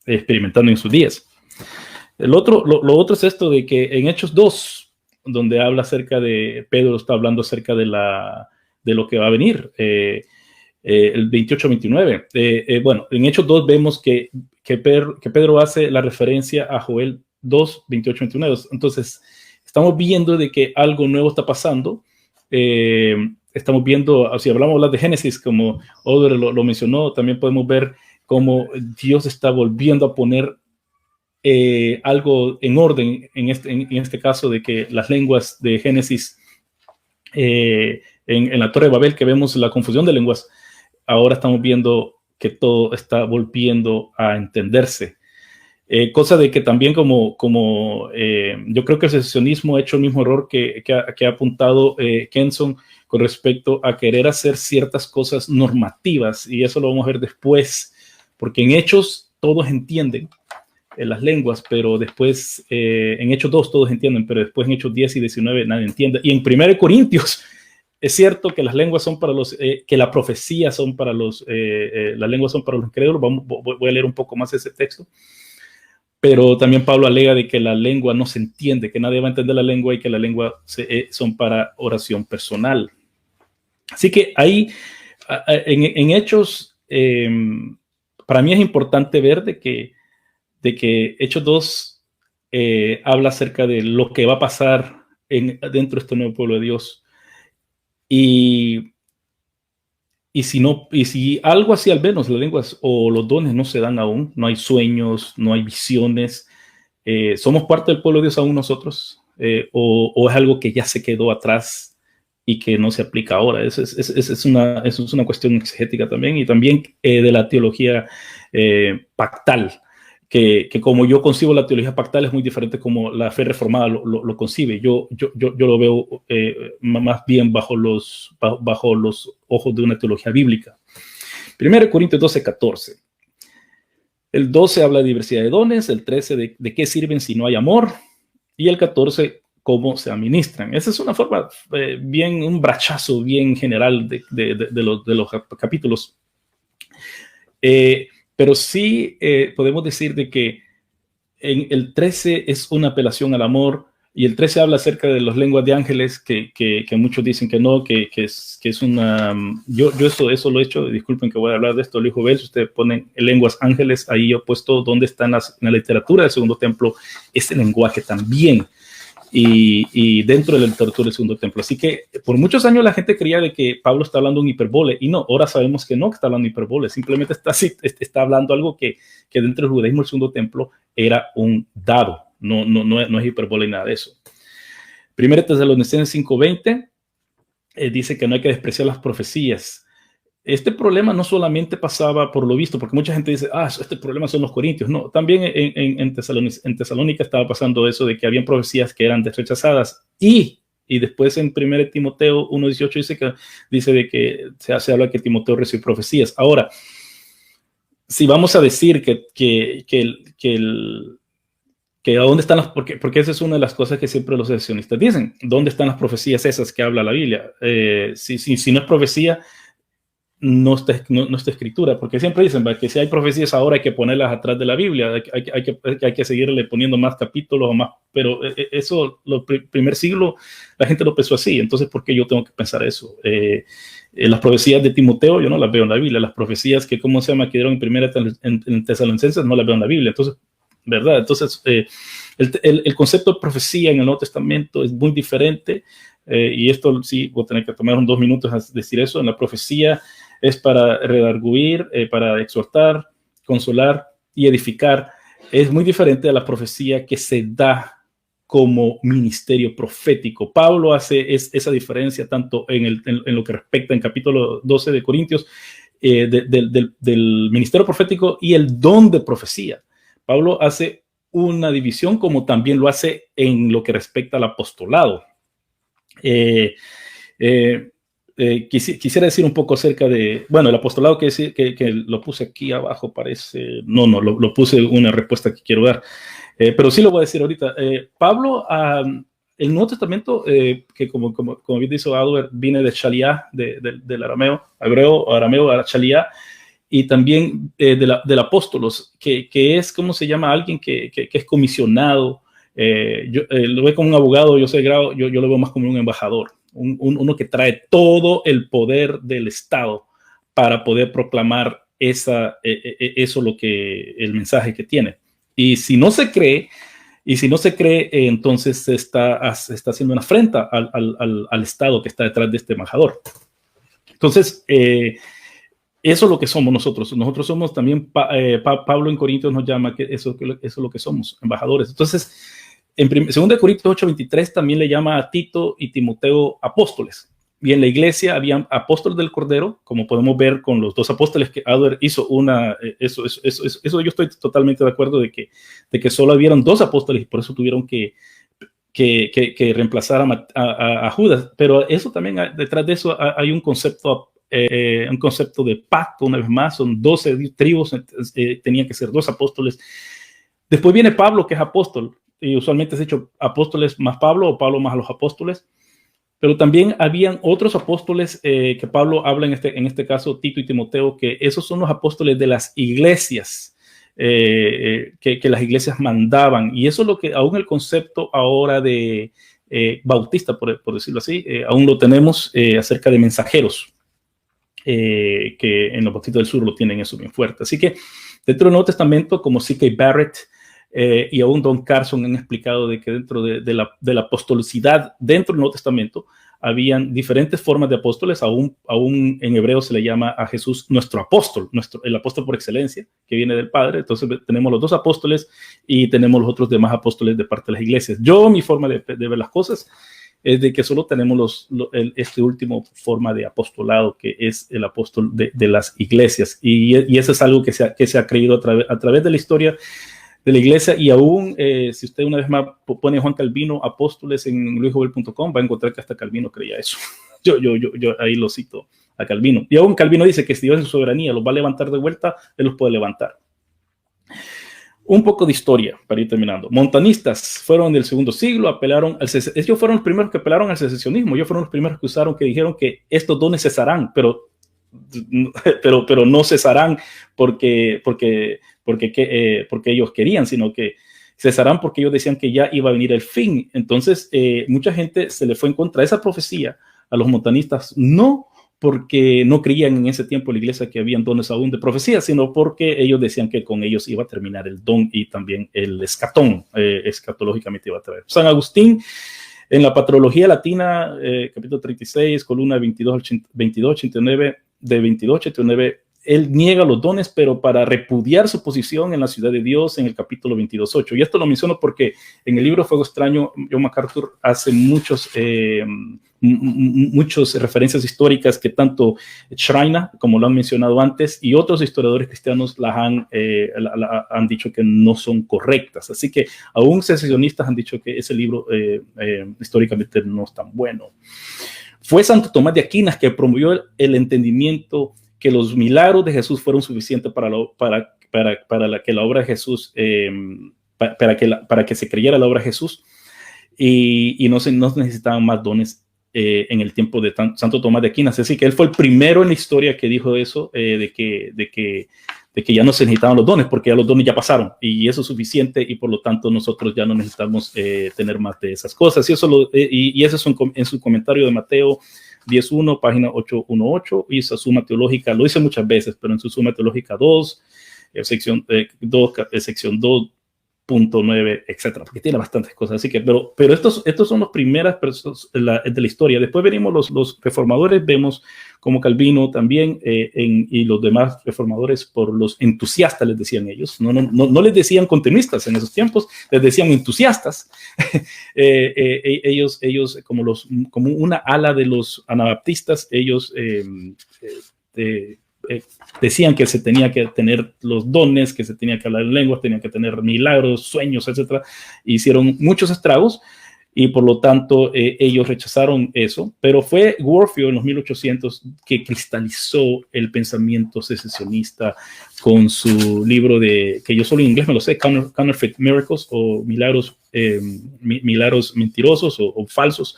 experimentando en sus días. Lo otro es esto de que en Hechos 2, donde habla acerca de, Pedro está hablando acerca de lo que va a venir, el 28-29. Bueno, en Hechos 2 vemos que Pedro hace la referencia a Joel 2, 28-29. Entonces, estamos viendo de que algo nuevo está pasando. Estamos viendo, si hablamos de Génesis, como Oder lo mencionó, también podemos ver cómo Dios está volviendo a poner algo en orden, en este caso de que las lenguas de Génesis, en la Torre de Babel, que vemos la confusión de lenguas, ahora estamos viendo que todo está volviendo a entenderse. Cosa de que también yo creo que el secesionismo ha hecho el mismo error que ha apuntado Kenson con respecto a querer hacer ciertas cosas normativas, y eso lo vamos a ver después, porque en Hechos todos entienden las lenguas, pero después en Hechos 2 todos entienden, pero después en Hechos 10 y 19 nadie entiende. Y en 1 Corintios es cierto que las lenguas son para que la profecía son para las lenguas son para los incrédulos. Voy a leer un poco más ese texto. Pero también Pablo alega de que la lengua no se entiende, que nadie va a entender la lengua y que la lengua son para oración personal. Así que ahí, en Hechos, para mí es importante ver de que Hechos 2 habla acerca de lo que va a pasar dentro de este nuevo pueblo de Dios. Y si algo así, al menos las lenguas o los dones no se dan aún, no hay sueños, no hay visiones, ¿somos parte del pueblo de Dios aún nosotros? ¿O es algo que ya se quedó atrás y que no se aplica ahora? Eso es una cuestión exegética también, y también de la teología pactal, que como yo concibo la teología pactal es muy diferente como la fe reformada lo concibe. Yo lo veo más bien bajo los ojos de una teología bíblica. 1 Corintios 12:14. El 12 habla de diversidad de dones, el 13 de qué sirven si no hay amor, y el 14 cómo se administran. Esa es una forma un brachazo bien general de los capítulos. Pero sí podemos decir de que en el 13 es una apelación al amor, y el 13 habla acerca de las lenguas de ángeles, que muchos dicen que no, que es una... Yo eso lo he hecho, disculpen que voy a hablar de esto, lo dijo Bel, si ustedes ponen lenguas ángeles, ahí yo he puesto dónde está en la literatura del Segundo Templo ese lenguaje también, y dentro de la literatura del Segundo Templo. Así que por muchos años la gente creía de que Pablo está hablando un hiperbole, y no, ahora sabemos que no, que está hablando hiperbole, simplemente está hablando algo que dentro del judaísmo del Segundo Templo era un dado, no es hiperbole ni nada de eso. 1 Tesalonicenses 5:20 dice que no hay que despreciar las profecías. Este problema no solamente pasaba por lo visto, porque mucha gente dice, este problema son los corintios. No, también en Tesalónica estaba pasando eso de que habían profecías que eran rechazadas. Y después en 1 Timoteo 1:18 dice de que se habla que Timoteo recibió profecías. Ahora, si vamos a decir que a dónde están porque esa es una de las cosas que siempre los secesionistas dicen, ¿dónde están las profecías esas que habla la Biblia? Si no es profecía, no está escritura, porque siempre dicen que si hay profecías ahora hay que ponerlas atrás de la Biblia, hay que seguirle poniendo más capítulos o más, pero eso, primer siglo, la gente lo pensó así. Entonces, ¿por qué yo tengo que pensar eso? Las profecías de Timoteo yo no las veo en la Biblia, las profecías que, ¿cómo se llama?, que dieron en primera en Tesalonicenses, no las veo en la Biblia. Entonces, ¿verdad? Entonces, el concepto de profecía en el Nuevo Testamento es muy diferente, y esto sí, voy a tener que tomar 2 minutos a decir eso. En la profecía es para redarguir, para exhortar, consolar y edificar. Es muy diferente a la profecía que se da como ministerio profético. Pablo hace esa diferencia tanto en lo que respecta en capítulo 12 de Corintios, del ministerio profético y el don de profecía. Pablo hace una división, como también lo hace en lo que respecta al apostolado. Quisiera decir un poco acerca de, bueno, el apostolado, que lo puse aquí abajo, parece, lo puse una respuesta que quiero dar, pero sí lo voy a decir ahorita. Pablo, el Nuevo Testamento, que como bien dice Albert, viene de Shaliah, del arameo, a Shaliah, y también del apóstolos, que es, ¿cómo se llama?, alguien que es comisionado. Yo lo veo como un abogado, yo lo veo más como un embajador, uno que trae todo el poder del Estado para poder proclamar eso, el mensaje que tiene. Y si no se cree, entonces se está haciendo una afrenta al Estado que está detrás de este embajador. Entonces, eso es lo que somos nosotros. Nosotros somos también, Pablo en Corintios nos llama que eso es lo que somos, embajadores. Entonces, en 2 Corintios 8:23 también le llama a Tito y Timoteo apóstoles. Y en la iglesia habían apóstoles del Cordero, como podemos ver con los 2 apóstoles que Adler hizo eso yo estoy totalmente de acuerdo de que solo habían 2 apóstoles y por eso tuvieron que reemplazar a Judas. Pero eso también, detrás de eso hay un concepto de pacto. Una vez más, son 12 tribus, tenían que ser 2 apóstoles. Después viene Pablo, que es apóstol, y usualmente se ha dicho apóstoles más Pablo o Pablo más los apóstoles, pero también habían otros apóstoles que Pablo habla en este caso, Tito y Timoteo, que esos son los apóstoles de las iglesias, que las iglesias mandaban. Y eso es lo que aún el concepto ahora de bautista, por decirlo así, aún lo tenemos acerca de mensajeros, que en los bautistas del sur lo tienen eso bien fuerte. Así que dentro del Nuevo Testamento, como C.K. Barrett y aún Don Carson han explicado de que dentro de la apostolicidad dentro del Nuevo Testamento habían diferentes formas de apóstoles. Aún en hebreo se le llama a Jesús nuestro apóstol, el apóstol por excelencia, que viene del Padre. Entonces tenemos los 2 apóstoles y tenemos los otros demás apóstoles de parte de las iglesias. Mi forma de ver las cosas es de que solo tenemos este último forma de apostolado, que es el apóstol de las iglesias. Y eso es algo que se ha creído a través de la historia de la iglesia. Y aún, si usted una vez más pone Juan Calvino apóstoles en luisjovel.com, va a encontrar que hasta Calvino creía eso. Yo ahí lo cito a Calvino. Y aún Calvino dice que si Dios en su soberanía los va a levantar de vuelta, Él los puede levantar. Un poco de historia para ir terminando. Montanistas fueron del 2 siglo, ellos fueron los primeros que apelaron al secesionismo. Ellos fueron los primeros que dijeron que estos dones cesarán, pero no cesarán porque ellos querían, sino que cesarán porque ellos decían que ya iba a venir el fin. Entonces, mucha gente se le fue en contra de esa profecía a los montanistas, no porque no creían en ese tiempo en la iglesia que habían dones aún de profecía, sino porque ellos decían que con ellos iba a terminar el don y también el escatón, escatológicamente iba a traer. San Agustín, en la Patrología Latina, capítulo 36, columna 2289, de 2289, él niega los dones, pero para repudiar su posición en la ciudad de Dios en el capítulo 22.8. Y esto lo menciono porque en el libro Fuego Extraño, John MacArthur hace muchas referencias históricas que tanto Schreiner, como lo han mencionado antes, y otros historiadores cristianos han dicho que no son correctas. Así que aún secesionistas han dicho que ese libro históricamente no es tan bueno. Fue Santo Tomás de Aquino que promovió el entendimiento que los milagros de Jesús fueron suficientes para que la obra de Jesús, para que se creyera la obra de Jesús, y no necesitaban más dones en el tiempo de Santo Tomás de Aquino. Así que él fue el primero en la historia que dijo eso, de que ya no se necesitaban los dones, porque ya los dones ya pasaron y eso es suficiente, y por lo tanto nosotros ya no necesitamos tener más de esas cosas. Y eso es en su comentario de Mateo 10.1, página 818, y esa suma teológica, lo hice muchas veces, pero en su suma teológica 2, sección 2.9, etcétera, porque tiene bastantes cosas. Así que, pero estos son las primeras personas de la historia. Después venimos los reformadores, vemos como Calvino también, y los demás reformadores, por los entusiastas, les decían ellos. No les decían continuistas en esos tiempos, les decían entusiastas. Ellos como una ala de los anabaptistas, ellos decían que se tenía que tener los dones, que se tenía que hablar en lenguas, tenían que tener milagros, sueños, etcétera. Hicieron muchos estragos y por lo tanto ellos rechazaron eso, pero fue Warfield en los 1800 que cristalizó el pensamiento secesionista con su libro que yo solo en inglés me lo sé, Counterfeit Miracles, o milagros mentirosos o falsos.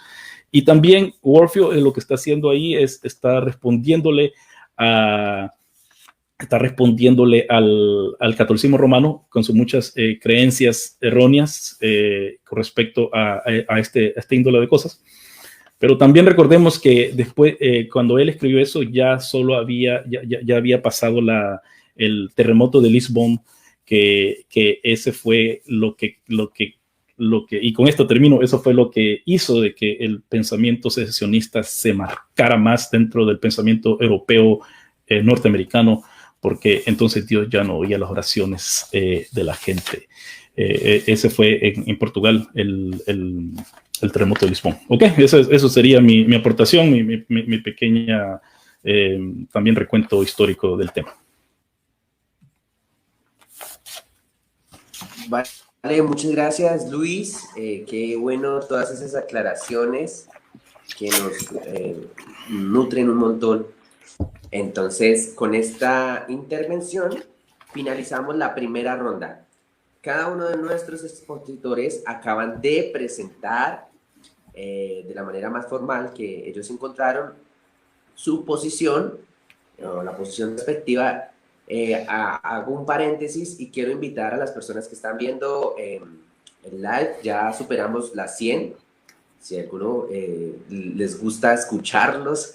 Y también Warfield lo que está haciendo ahí está respondiéndole al catolicismo romano con sus muchas creencias erróneas con respecto a este índole de cosas. Pero también recordemos que después, cuando él escribió eso, ya había pasado el terremoto de Lisbon, que ese fue lo que, y con esto termino, eso fue lo que hizo de que el pensamiento secesionista se marcara más dentro del pensamiento europeo norteamericano, porque entonces Dios ya no oía las oraciones de la gente. Ese fue en Portugal el terremoto de Lisbon. Ok, eso sería mi aportación, mi pequeña también recuento histórico del tema. Vale, muchas gracias, Luis. Qué bueno todas esas aclaraciones que nos nutren un montón. Entonces, con esta intervención finalizamos la primera ronda. Cada uno de nuestros expositores acaban de presentar de la manera más formal que ellos encontraron su posición, o la posición respectiva. Hago un paréntesis y quiero invitar a las personas que están viendo el live. Ya superamos las 100. Si a alguno les gusta escucharlos,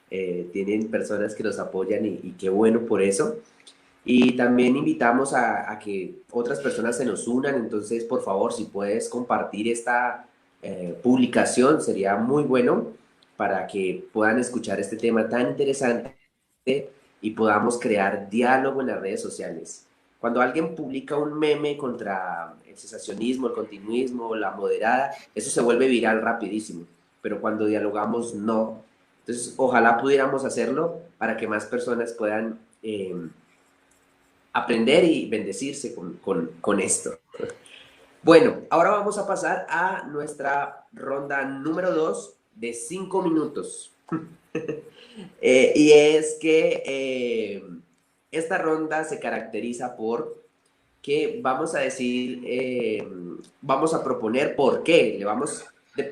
tienen personas que los apoyan y qué bueno por eso. Y también invitamos a que otras personas se nos unan. Entonces, por favor, si puedes compartir esta publicación, sería muy bueno para que puedan escuchar este tema tan interesante y podamos crear diálogo en las redes sociales. Cuando alguien publica un meme contra el cesacionismo, el continuismo, la moderada, eso se vuelve viral rapidísimo. Pero cuando dialogamos, no. Entonces, ojalá pudiéramos hacerlo para que más personas puedan aprender y bendecirse con esto. Bueno, ahora vamos a pasar a nuestra ronda número 2 de 5 minutos. Y es que esta ronda se caracteriza por que vamos a decir, vamos a proponer por qué.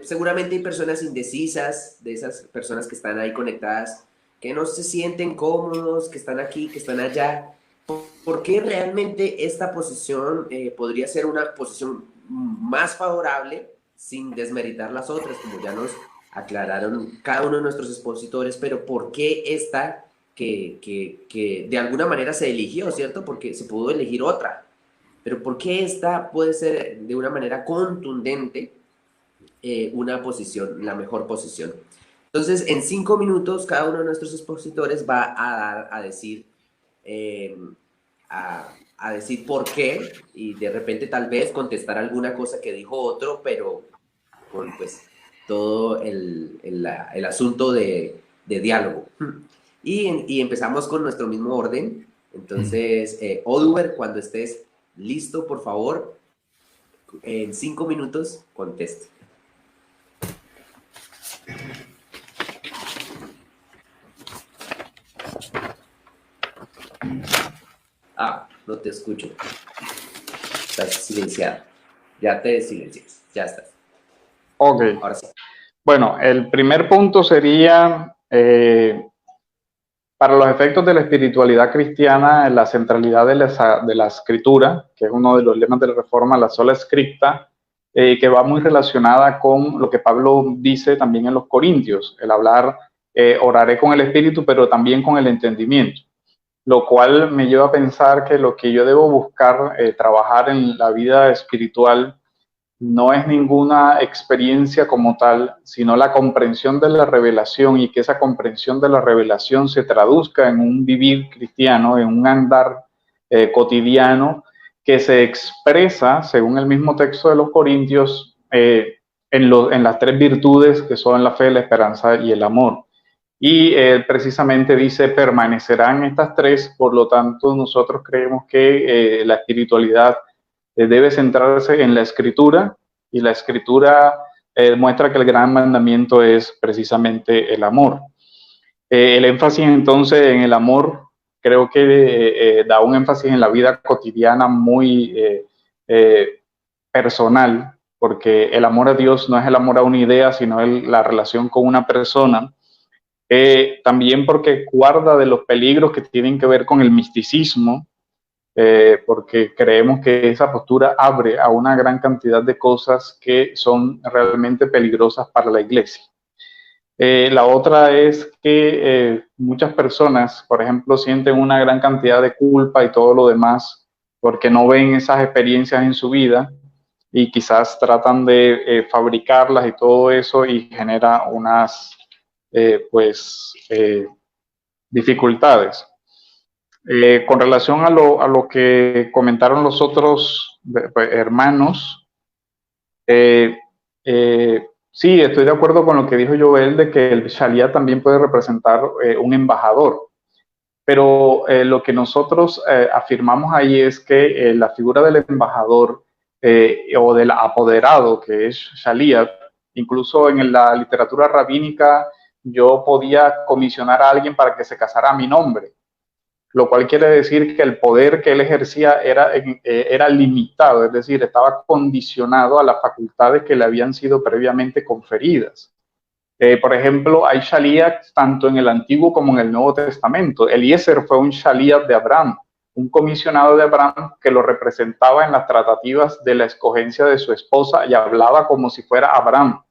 Seguramente hay personas indecisas, de esas personas que están ahí conectadas, que no se sienten cómodos, que están aquí, que están allá. ¿Por qué realmente esta posición podría ser una posición más favorable sin desmeritar las otras, como ya nos aclararon cada uno de nuestros expositores? Pero ¿por qué esta que de alguna manera se eligió, ¿cierto? Porque se pudo elegir otra. Pero ¿por qué esta puede ser de una manera contundente una posición, la mejor posición? Entonces, en 5 minutos, cada uno de nuestros expositores va a decir por qué, y de repente tal vez contestar alguna cosa que dijo otro, pero con pues todo el asunto de diálogo. Y empezamos con nuestro mismo orden. Entonces, Oliver, cuando estés listo, por favor, en 5 minutos, conteste. No te escucho. Estás silenciado. Ya te silencias. Ya estás. Ok. Ahora sí. Bueno, el primer punto sería, para los efectos de la espiritualidad cristiana, la centralidad de la escritura, que es uno de los lemas de la Reforma, la sola scripta, que va muy relacionada con lo que Pablo dice también en los Corintios, el hablar, oraré con el espíritu, pero también con el entendimiento, lo cual me lleva a pensar que lo que yo debo buscar, trabajar en la vida espiritual, no es ninguna experiencia como tal, sino la comprensión de la revelación, y que esa comprensión de la revelación se traduzca en un vivir cristiano, en un andar cotidiano, que se expresa, según el mismo texto de los Corintios, en las tres virtudes que son la fe, la esperanza y el amor. Y precisamente dice, permanecerán estas tres. Por lo tanto, nosotros creemos que la espiritualidad debe centrarse en la escritura, y la escritura muestra que el gran mandamiento es precisamente el amor. El énfasis entonces en el amor, creo que da un énfasis en la vida cotidiana muy personal, porque el amor a Dios no es el amor a una idea, sino la relación con una persona. También porque guarda de los peligros que tienen que ver con el misticismo, porque creemos que esa postura abre a una gran cantidad de cosas que son realmente peligrosas para la iglesia. La otra es que muchas personas, por ejemplo, sienten una gran cantidad de culpa y todo lo demás porque no ven esas experiencias en su vida, y quizás tratan de fabricarlas y todo eso, y genera unas dificultades. Con relación a lo que comentaron los otros hermanos, sí, estoy de acuerdo con lo que dijo Joel, de que el Shalia también puede representar un embajador, pero lo que nosotros afirmamos ahí es que la figura del embajador o del apoderado, que es Shalia, incluso en la literatura rabínica, yo podía comisionar a alguien para que se casara a mi nombre, lo cual quiere decir que el poder que él ejercía era limitado, es decir, estaba condicionado a las facultades que le habían sido previamente conferidas. Por ejemplo, hay shalías tanto en el Antiguo como en el Nuevo Testamento. Eliezer fue un shalías de Abraham, un comisionado de Abraham que lo representaba en las tratativas de la escogencia de su esposa, y hablaba como si fuera Abraham.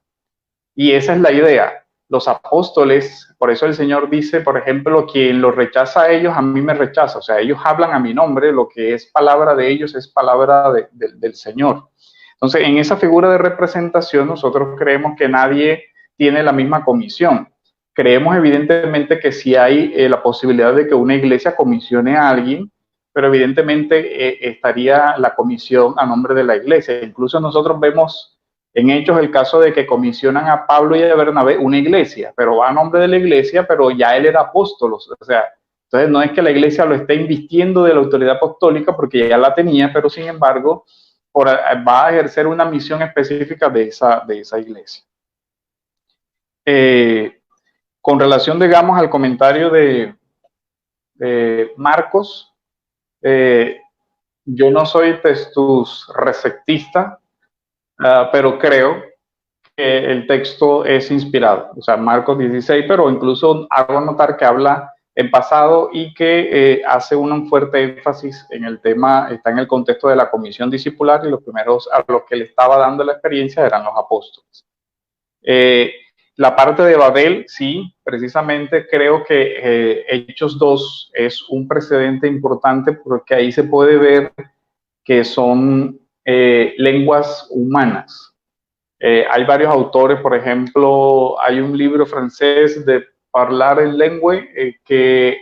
Y esa es la idea. Los apóstoles, por eso el Señor dice, por ejemplo, quien los rechaza a ellos, a mí me rechaza. O sea, ellos hablan a mi nombre, lo que es palabra de ellos es palabra del Señor. Entonces, en esa figura de representación, nosotros creemos que nadie tiene la misma comisión. Creemos evidentemente que sí hay la posibilidad de que una iglesia comisione a alguien, pero evidentemente estaría la comisión a nombre de la iglesia. Incluso nosotros vemos en Hechos el caso de que comisionan a Pablo y a Bernabé una iglesia, pero va a nombre de la iglesia, pero ya él era apóstol. O sea, entonces no es que la iglesia lo esté invistiendo de la autoridad apostólica, porque ya la tenía, pero sin embargo va a ejercer una misión específica de esa iglesia. Con relación, digamos, al comentario de Marcos, yo no soy testus receptista, pero creo que el texto es inspirado, o sea, Marcos 16, pero incluso hago notar que habla en pasado y que hace un fuerte énfasis en el tema, está en el contexto de la comisión discipular, y los primeros a los que le estaba dando la experiencia eran los apóstoles. La parte de Babel, sí, precisamente creo que Hechos 2 es un precedente importante, porque ahí se puede ver que son lenguas humanas. Hay varios autores, por ejemplo, hay un libro francés de Parlar en Langue que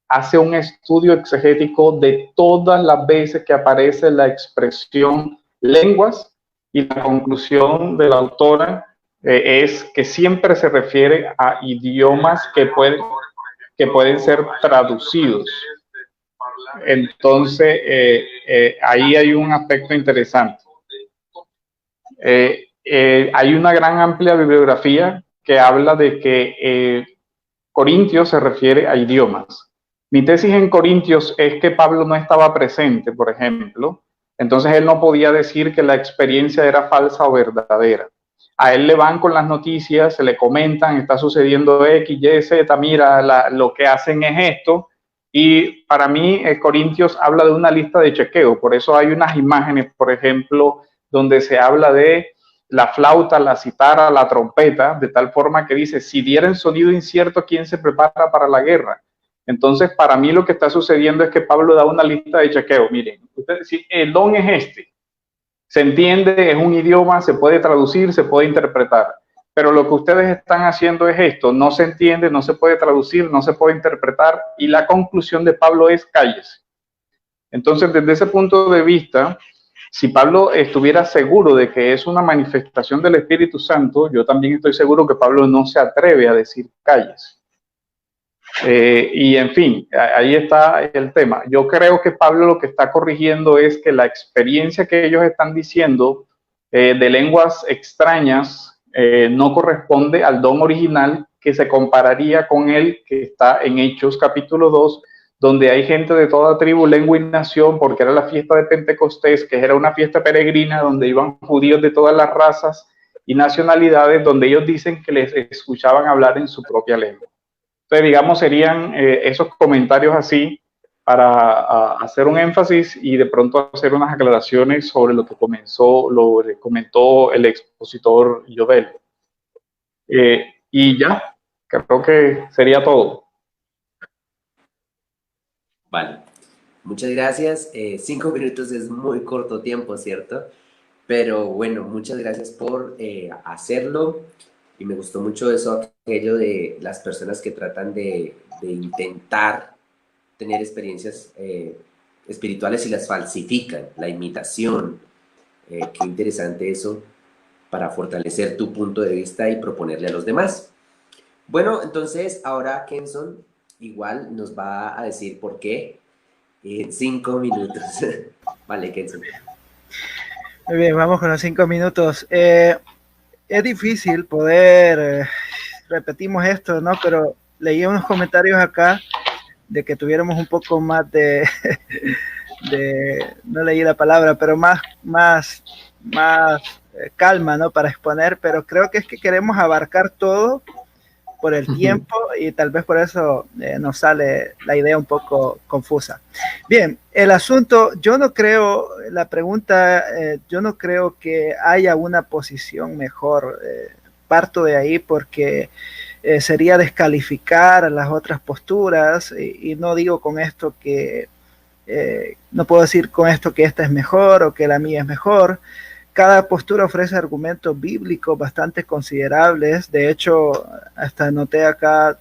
hace un estudio exegético de todas las veces que aparece la expresión lenguas, y la conclusión de la autora es que siempre se refiere a idiomas que pueden ser traducidos. Entonces, ahí hay un aspecto interesante. Hay una gran amplia bibliografía que habla de que Corintios se refiere a idiomas. Mi tesis en Corintios es que Pablo no estaba presente, por ejemplo, entonces él no podía decir que la experiencia era falsa o verdadera. a él le van con las noticias, se le comentan, está sucediendo X, Y, Z, mira, lo que hacen es esto. Y para mí, Corintios habla de una lista de chequeo. Por eso hay unas imágenes, por ejemplo, donde se habla de la flauta, la citara, la trompeta, de tal forma que dice, si dieren sonido incierto, ¿quién se prepara para la guerra? Entonces, para mí lo que está sucediendo es que Pablo da una lista de chequeo. Miren, si el don es este, se entiende, es un idioma, se puede traducir, se puede interpretar. Pero lo que ustedes están haciendo es esto, no se entiende, no se puede traducir, no se puede interpretar, y la conclusión de Pablo es cállese. Entonces, desde ese punto de vista, si Pablo estuviera seguro de que es una manifestación del Espíritu Santo, yo también estoy seguro que Pablo no se atreve a decir cállese. Y en fin, ahí está el tema. Yo creo que Pablo lo que está corrigiendo es que la experiencia que ellos están diciendo de lenguas extrañas no corresponde al don original, que se compararía con el que está en Hechos capítulo 2, donde hay gente de toda tribu, lengua y nación, porque era la fiesta de Pentecostés, que era una fiesta peregrina donde iban judíos de todas las razas y nacionalidades, donde ellos dicen que les escuchaban hablar en su propia lengua. Entonces, digamos, serían esos comentarios así para hacer un énfasis y de pronto hacer unas aclaraciones sobre lo que comentó el expositor Jovel. Y ya, creo que sería todo. Vale, muchas gracias. 5 minutos es muy corto tiempo, ¿cierto? Pero bueno, muchas gracias por hacerlo. Y me gustó mucho eso, aquello de las personas que tratan de intentar tener experiencias espirituales y las falsifican, la imitación. Qué interesante eso para fortalecer tu punto de vista y proponerle a los demás. Bueno, entonces ahora Kenson igual nos va a decir por qué en 5 minutos. Vale, Kenson. Muy bien, vamos con los 5 minutos. Es difícil poder, repetimos esto, ¿no? Pero leí unos comentarios acá de que tuviéramos un poco más no leí la palabra, pero más calma, ¿no? Para exponer, pero creo que es que queremos abarcar todo por el tiempo y tal vez por eso nos sale la idea un poco confusa. Bien, el asunto, yo no creo que haya una posición mejor. Parto de ahí porque sería descalificar a las otras posturas y no digo con esto que, no puedo decir con esto que esta es mejor o que la mía es mejor. Cada postura ofrece argumentos bíblicos bastante considerables. De hecho, hasta anoté acá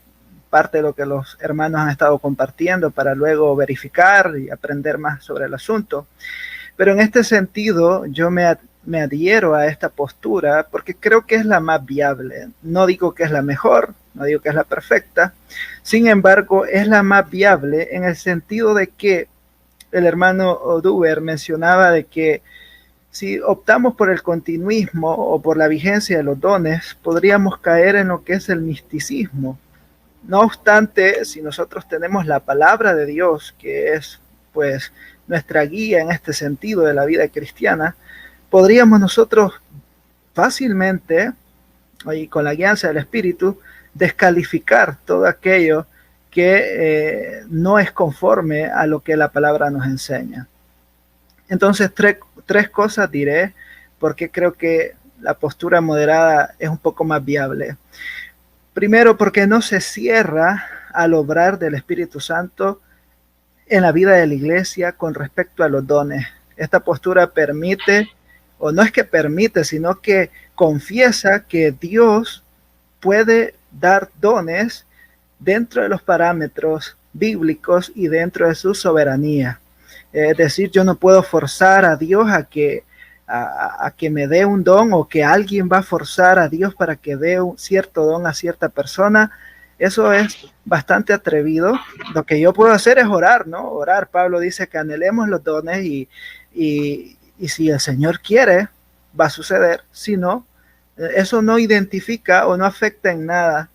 parte de lo que los hermanos han estado compartiendo para luego verificar y aprender más sobre el asunto. Pero en este sentido, yo me adhiero a esta postura porque creo que es la más viable. No digo que es la mejor, no digo que es la perfecta. Sin embargo, es la más viable en el sentido de que el hermano Oduber mencionaba de que si optamos por el continuismo o por la vigencia de los dones, podríamos caer en lo que es el misticismo. No obstante, si nosotros tenemos la palabra de Dios, que es pues nuestra guía en este sentido de la vida cristiana, podríamos nosotros fácilmente, y con la guianza del Espíritu, descalificar todo aquello que no es conforme a lo que la palabra nos enseña. Entonces, tres cosas diré porque creo que la postura moderada es un poco más viable. Primero, porque no se cierra al obrar del Espíritu Santo en la vida de la iglesia con respecto a los dones. Esta postura permite, o no es que permite, sino que confiesa que Dios puede dar dones dentro de los parámetros bíblicos y dentro de su soberanía. Es decir, yo no puedo forzar a Dios a que me dé un don, o que alguien va a forzar a Dios para que dé un cierto don a cierta persona. Eso es bastante atrevido. Lo que yo puedo hacer es orar, ¿no? Orar. Pablo dice que anhelemos los dones y si el Señor quiere, va a suceder. Si no, eso no identifica o no afecta en nada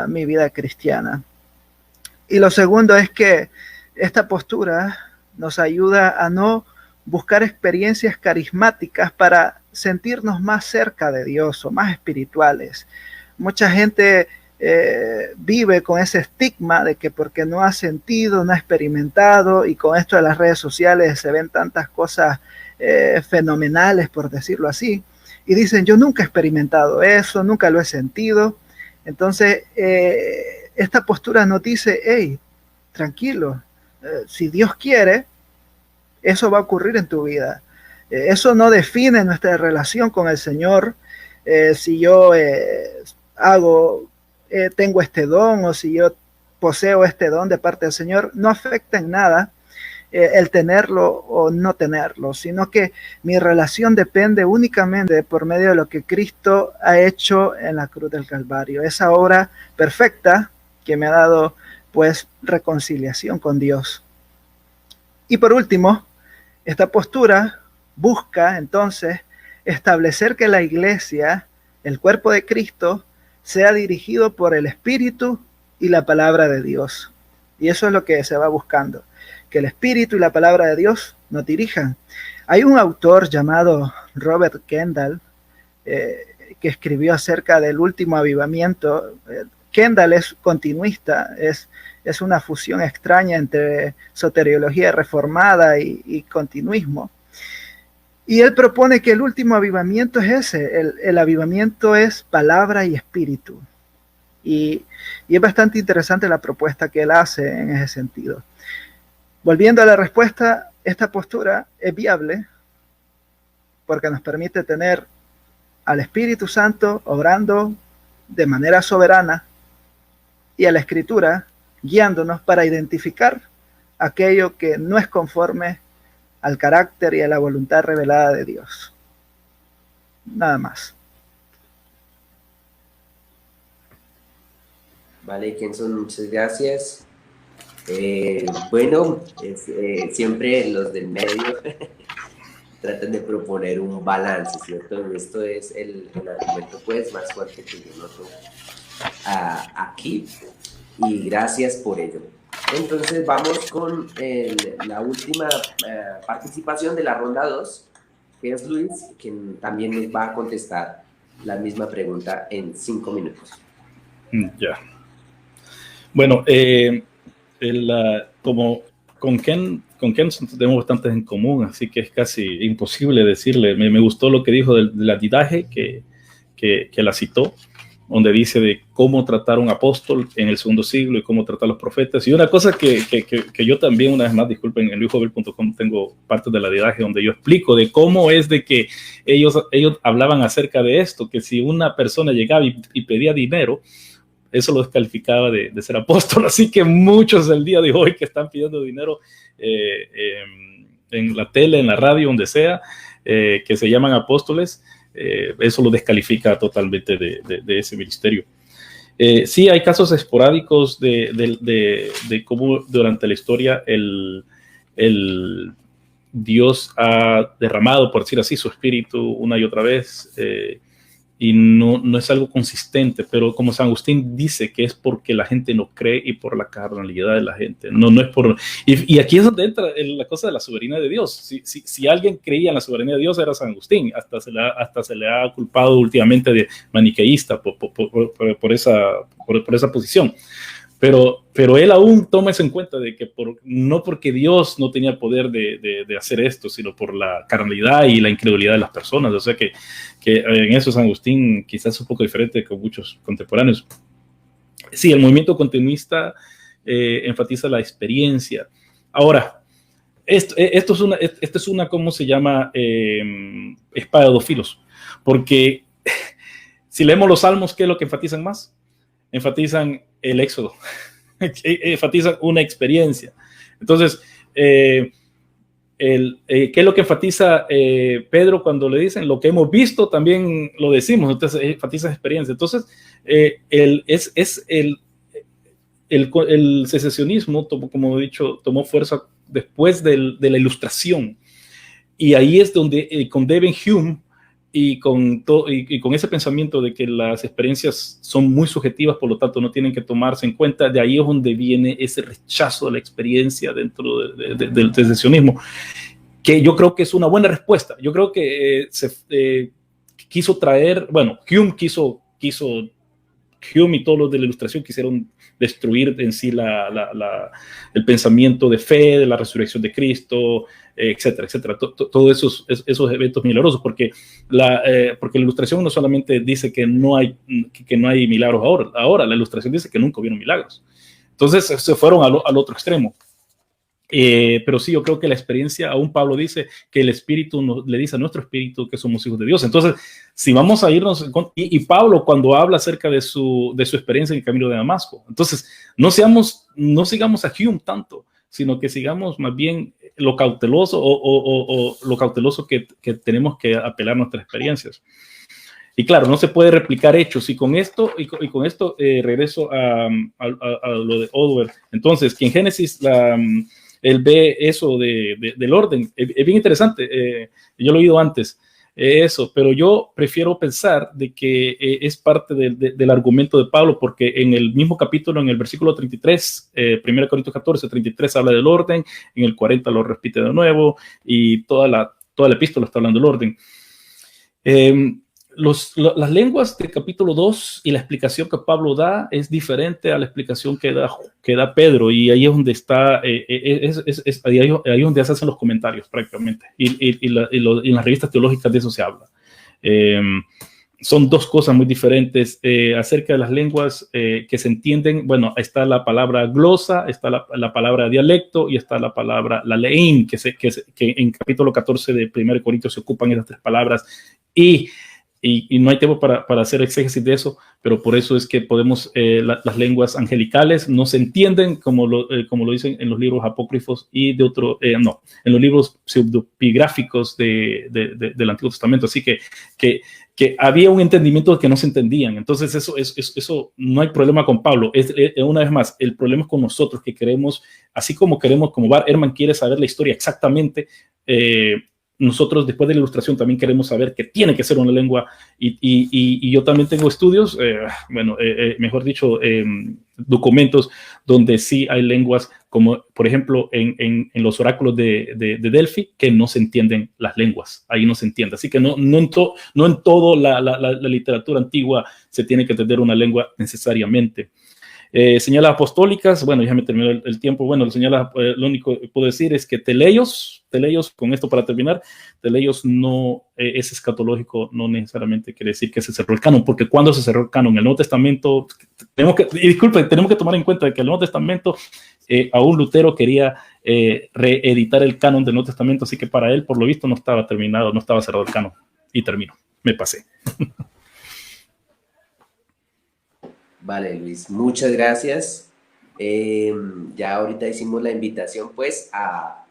mi vida cristiana. Y lo segundo es que esta postura nos ayuda a no buscar experiencias carismáticas para sentirnos más cerca de Dios o más espirituales. Mucha gente vive con ese estigma de que porque no ha sentido, no ha experimentado, y con esto de las redes sociales se ven tantas cosas fenomenales, por decirlo así, y dicen, yo nunca he experimentado eso, nunca lo he sentido. Entonces, esta postura nos dice, hey, tranquilo, si Dios quiere, eso va a ocurrir en tu vida. Eso no define nuestra relación con el Señor. Si yo tengo este don, o si yo poseo este don de parte del Señor, no afecta en nada el tenerlo o no tenerlo, sino que mi relación depende únicamente por medio de lo que Cristo ha hecho en la cruz del Calvario, esa obra perfecta que me ha dado pues reconciliación con Dios. Y por último, esta postura busca entonces establecer que la iglesia, el cuerpo de Cristo, sea dirigido por el Espíritu y la palabra de Dios. Y eso es lo que se va buscando, que el Espíritu y la palabra de Dios nos dirijan. Hay un autor llamado Robert Kendall que escribió acerca del último avivamiento. Kendall es continuista, es una fusión extraña entre soteriología reformada y continuismo. Y él propone que el último avivamiento es ese, el avivamiento es palabra y espíritu. Y es bastante interesante la propuesta que él hace en ese sentido. Volviendo a la respuesta, esta postura es viable porque nos permite tener al Espíritu Santo obrando de manera soberana y a la Escritura guiándonos para identificar aquello que no es conforme al carácter y a la voluntad revelada de Dios. Nada más. Vale, Kenson, muchas gracias. Bueno, siempre los del medio tratan de proponer un balance, ¿cierto? Esto es el argumento pues más fuerte que yo noto aquí, y gracias por ello. Entonces vamos con la última participación de la ronda 2, que es Luis, quien también nos va a contestar la misma pregunta en 5 minutos. Ya. Bueno, como con Ken tenemos bastantes en común, así que es casi imposible decirle. Me gustó lo que dijo del adidaje, que la citó, donde dice de cómo tratar a un apóstol en el segundo siglo y cómo tratar a los profetas. Y una cosa que yo también, una vez más, disculpen, en luisjovel.com tengo parte del adidaje donde yo explico de cómo es de que ellos hablaban acerca de esto, que si una persona llegaba y pedía dinero, eso lo descalificaba de ser apóstol. Así que muchos del día de hoy que están pidiendo dinero en la tele, en la radio, donde sea, que se llaman apóstoles, eso lo descalifica totalmente de ese ministerio. Sí, hay casos esporádicos de cómo durante la historia el Dios ha derramado, por decir así, su espíritu una y otra vez, y no es algo consistente, pero como San Agustín dice que es porque la gente no cree y por la carnalidad de la gente, no es por... Y aquí es donde entra la cosa de la soberanía de Dios. Si alguien creía en la soberanía de Dios era San Agustín, hasta se le ha culpado últimamente de maniqueísta por esa posición. Pero él aún toma eso en cuenta de que no porque Dios no tenía poder de hacer esto, sino por la carnalidad y la incredulidad de las personas. O sea que en eso San Agustín quizás es un poco diferente con muchos contemporáneos. Sí, el movimiento continuista enfatiza la experiencia. Ahora, esto es una ¿cómo se llama? Espada de dos filos. Porque si leemos los salmos, ¿qué es lo que enfatizan más? Enfatizan el éxodo, enfatizan una experiencia. Entonces, ¿qué es lo que enfatiza Pedro cuando le dicen lo que hemos visto? También lo decimos, entonces enfatiza experiencia. Entonces, el secesionismo, como he dicho, tomó fuerza después de la Ilustración, y ahí es donde con David Hume y con ese pensamiento de que las experiencias son muy subjetivas, por lo tanto no tienen que tomarse en cuenta, de ahí es donde viene ese rechazo de la experiencia dentro del secesionismo, que yo creo que es una buena respuesta. Yo creo que quiso traer, bueno, Hume y todos los de la Ilustración quisieron destruir en sí el pensamiento de fe, de la resurrección de Cristo, etcétera, etcétera. Todos esos eventos milagrosos, porque la Ilustración no solamente dice que no hay milagros ahora la Ilustración dice que nunca hubieron milagros. Entonces se fueron al otro extremo. Pero sí, yo creo que la experiencia, aún Pablo dice que el Espíritu le dice a nuestro espíritu que somos hijos de Dios. Entonces, si vamos a irnos, y Pablo cuando habla acerca de su experiencia en el camino de Damasco, entonces no sigamos a Hume tanto, sino que sigamos más bien lo cauteloso o lo cauteloso que tenemos que apelar a nuestras experiencias. Y claro, no se puede replicar hechos. Y con esto regreso a lo de Oduber. Entonces, que en Génesis él ve eso del orden. Es bien interesante. Yo lo he oído antes, eso, pero yo prefiero pensar de que es parte del argumento de Pablo, porque en el mismo capítulo, en el versículo 33, 1 Corintios 14, 33 habla del orden, en el 40 lo repite de nuevo, y toda la epístola está hablando del orden. Las lenguas del capítulo 2 y la explicación que Pablo da es diferente a la explicación que da Pedro, y ahí es donde está, ahí es donde se hacen los comentarios prácticamente, y en las revistas teológicas de eso se habla. Son dos cosas muy diferentes acerca de las lenguas que se entienden. Bueno, está la palabra glosa, está la palabra dialecto, y está la palabra la leín, que en capítulo 14 de 1 Corintios se ocupan esas tres palabras, y no hay tiempo para hacer exégesis de eso, pero por eso es que podemos, las lenguas angelicales no se entienden como lo dicen en los libros apócrifos y en los libros pseudopigráficos del Antiguo Testamento. Así que había un entendimiento que no se entendían. Entonces eso no hay problema con Pablo. Una vez más, el problema es con nosotros, que queremos, así como Bart Ehrman quiere saber la historia exactamente, nosotros después de la Ilustración también queremos saber que tiene que ser una lengua, y yo también tengo estudios, mejor dicho, documentos donde sí hay lenguas, como por ejemplo en los oráculos de Delphi, que no se entienden las lenguas, ahí no se entiende. Así que no en todo la literatura antigua se tiene que entender una lengua necesariamente. Señales apostólicas, bueno, ya me terminó el tiempo. Bueno, lo único que puedo decir es que teleios, con esto para terminar, teleios no es escatológico, no necesariamente quiere decir que se cerró el canon, porque cuando se cerró el canon, el Nuevo Testamento, tenemos que tomar en cuenta que el Nuevo Testamento, aún Lutero quería reeditar el canon del Nuevo Testamento, así que para él, por lo visto, no estaba terminado, no estaba cerrado el canon. Y termino, me pasé. Vale, Luis, muchas gracias. Ya ahorita hicimos la invitación pues a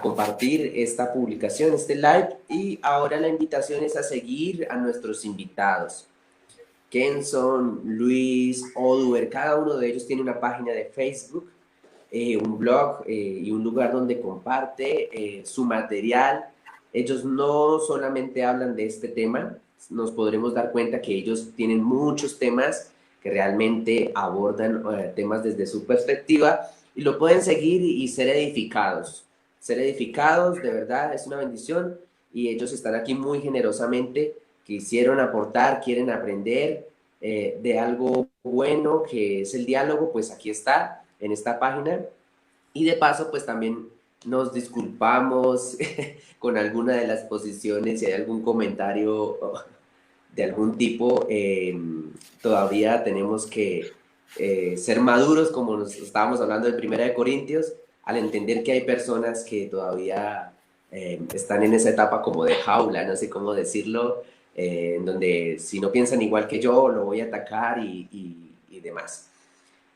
compartir esta publicación, este live, y ahora la invitación es a seguir a nuestros invitados. Kenson, Luis, Oduber, cada uno de ellos tiene una página de Facebook, un blog y un lugar donde comparte su material. Ellos no solamente hablan de este tema, nos podremos dar cuenta que ellos tienen muchos temas que realmente abordan temas desde su perspectiva, y lo pueden seguir y ser edificados. Ser edificados, de verdad, es una bendición, y ellos están aquí muy generosamente, quisieron aportar, quieren aprender de algo bueno que es el diálogo, pues aquí está, en esta página. Y de paso, pues también nos disculpamos con alguna de las posiciones, si hay algún comentario de algún tipo, todavía tenemos que ser maduros, como nos estábamos hablando de 1 Corintios, al entender que hay personas que todavía están en esa etapa como de jaula, no sé cómo decirlo, en donde si no piensan igual que yo, lo voy a atacar y demás.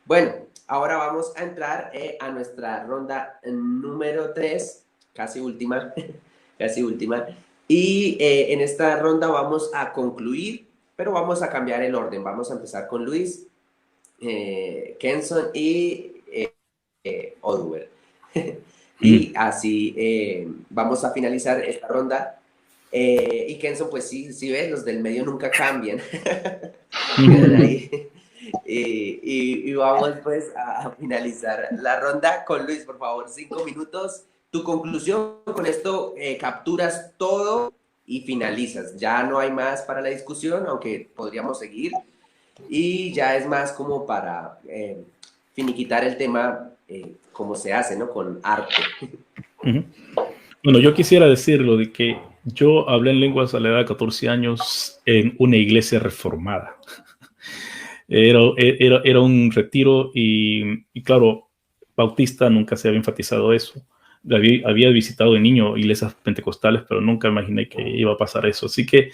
Bueno, ahora vamos a entrar a nuestra ronda número 3, casi última, casi última. Y en esta ronda vamos a concluir, pero vamos a cambiar el orden. Vamos a empezar con Luis, Kenson y Oduber. Y así vamos a finalizar esta ronda. Y Kenson, pues sí ves, los del medio nunca cambian. Quedan ahí. Y vamos pues a finalizar la ronda con Luis, por favor, 5 minutos. tu conclusión con esto, capturas todo y finalizas. Ya no hay más para la discusión, aunque podríamos seguir. Y ya es más como para finiquitar el tema, como se hace, ¿no? Con arte. Bueno, yo quisiera decirlo de que yo hablé en lenguas a la edad de 14 años en una iglesia reformada. Era un retiro y claro, bautista nunca se había enfatizado eso. Había visitado de niño iglesias pentecostales, pero nunca imaginé que iba a pasar eso. Así que,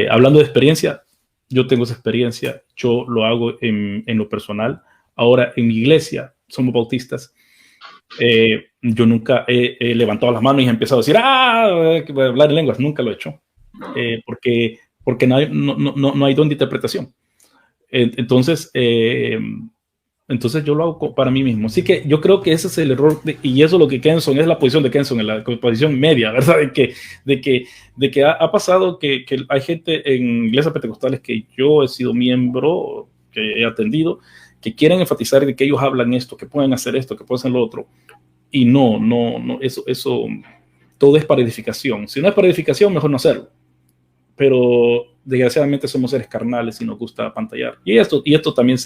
hablando de experiencia, yo tengo esa experiencia, yo lo hago en lo personal. Ahora, en mi iglesia, somos bautistas. Yo nunca he levantado las manos y he empezado a decir, que voy a hablar en lenguas. Nunca lo he hecho, porque no hay don de interpretación. Entonces yo lo hago para mí mismo. Así que yo creo que ese es el error, y eso es lo que Kenson, es la posición de Kenson, en la posición media, ¿verdad? De que ha pasado que hay gente en iglesias pentecostales que yo he sido miembro, que he atendido, que quieren enfatizar de que ellos hablan esto, que pueden hacer esto, que pueden hacer lo otro. Y no, eso todo es para edificación. Si no es para edificación, mejor no hacerlo. Pero desgraciadamente somos seres carnales y nos gusta apantallar. Y esto también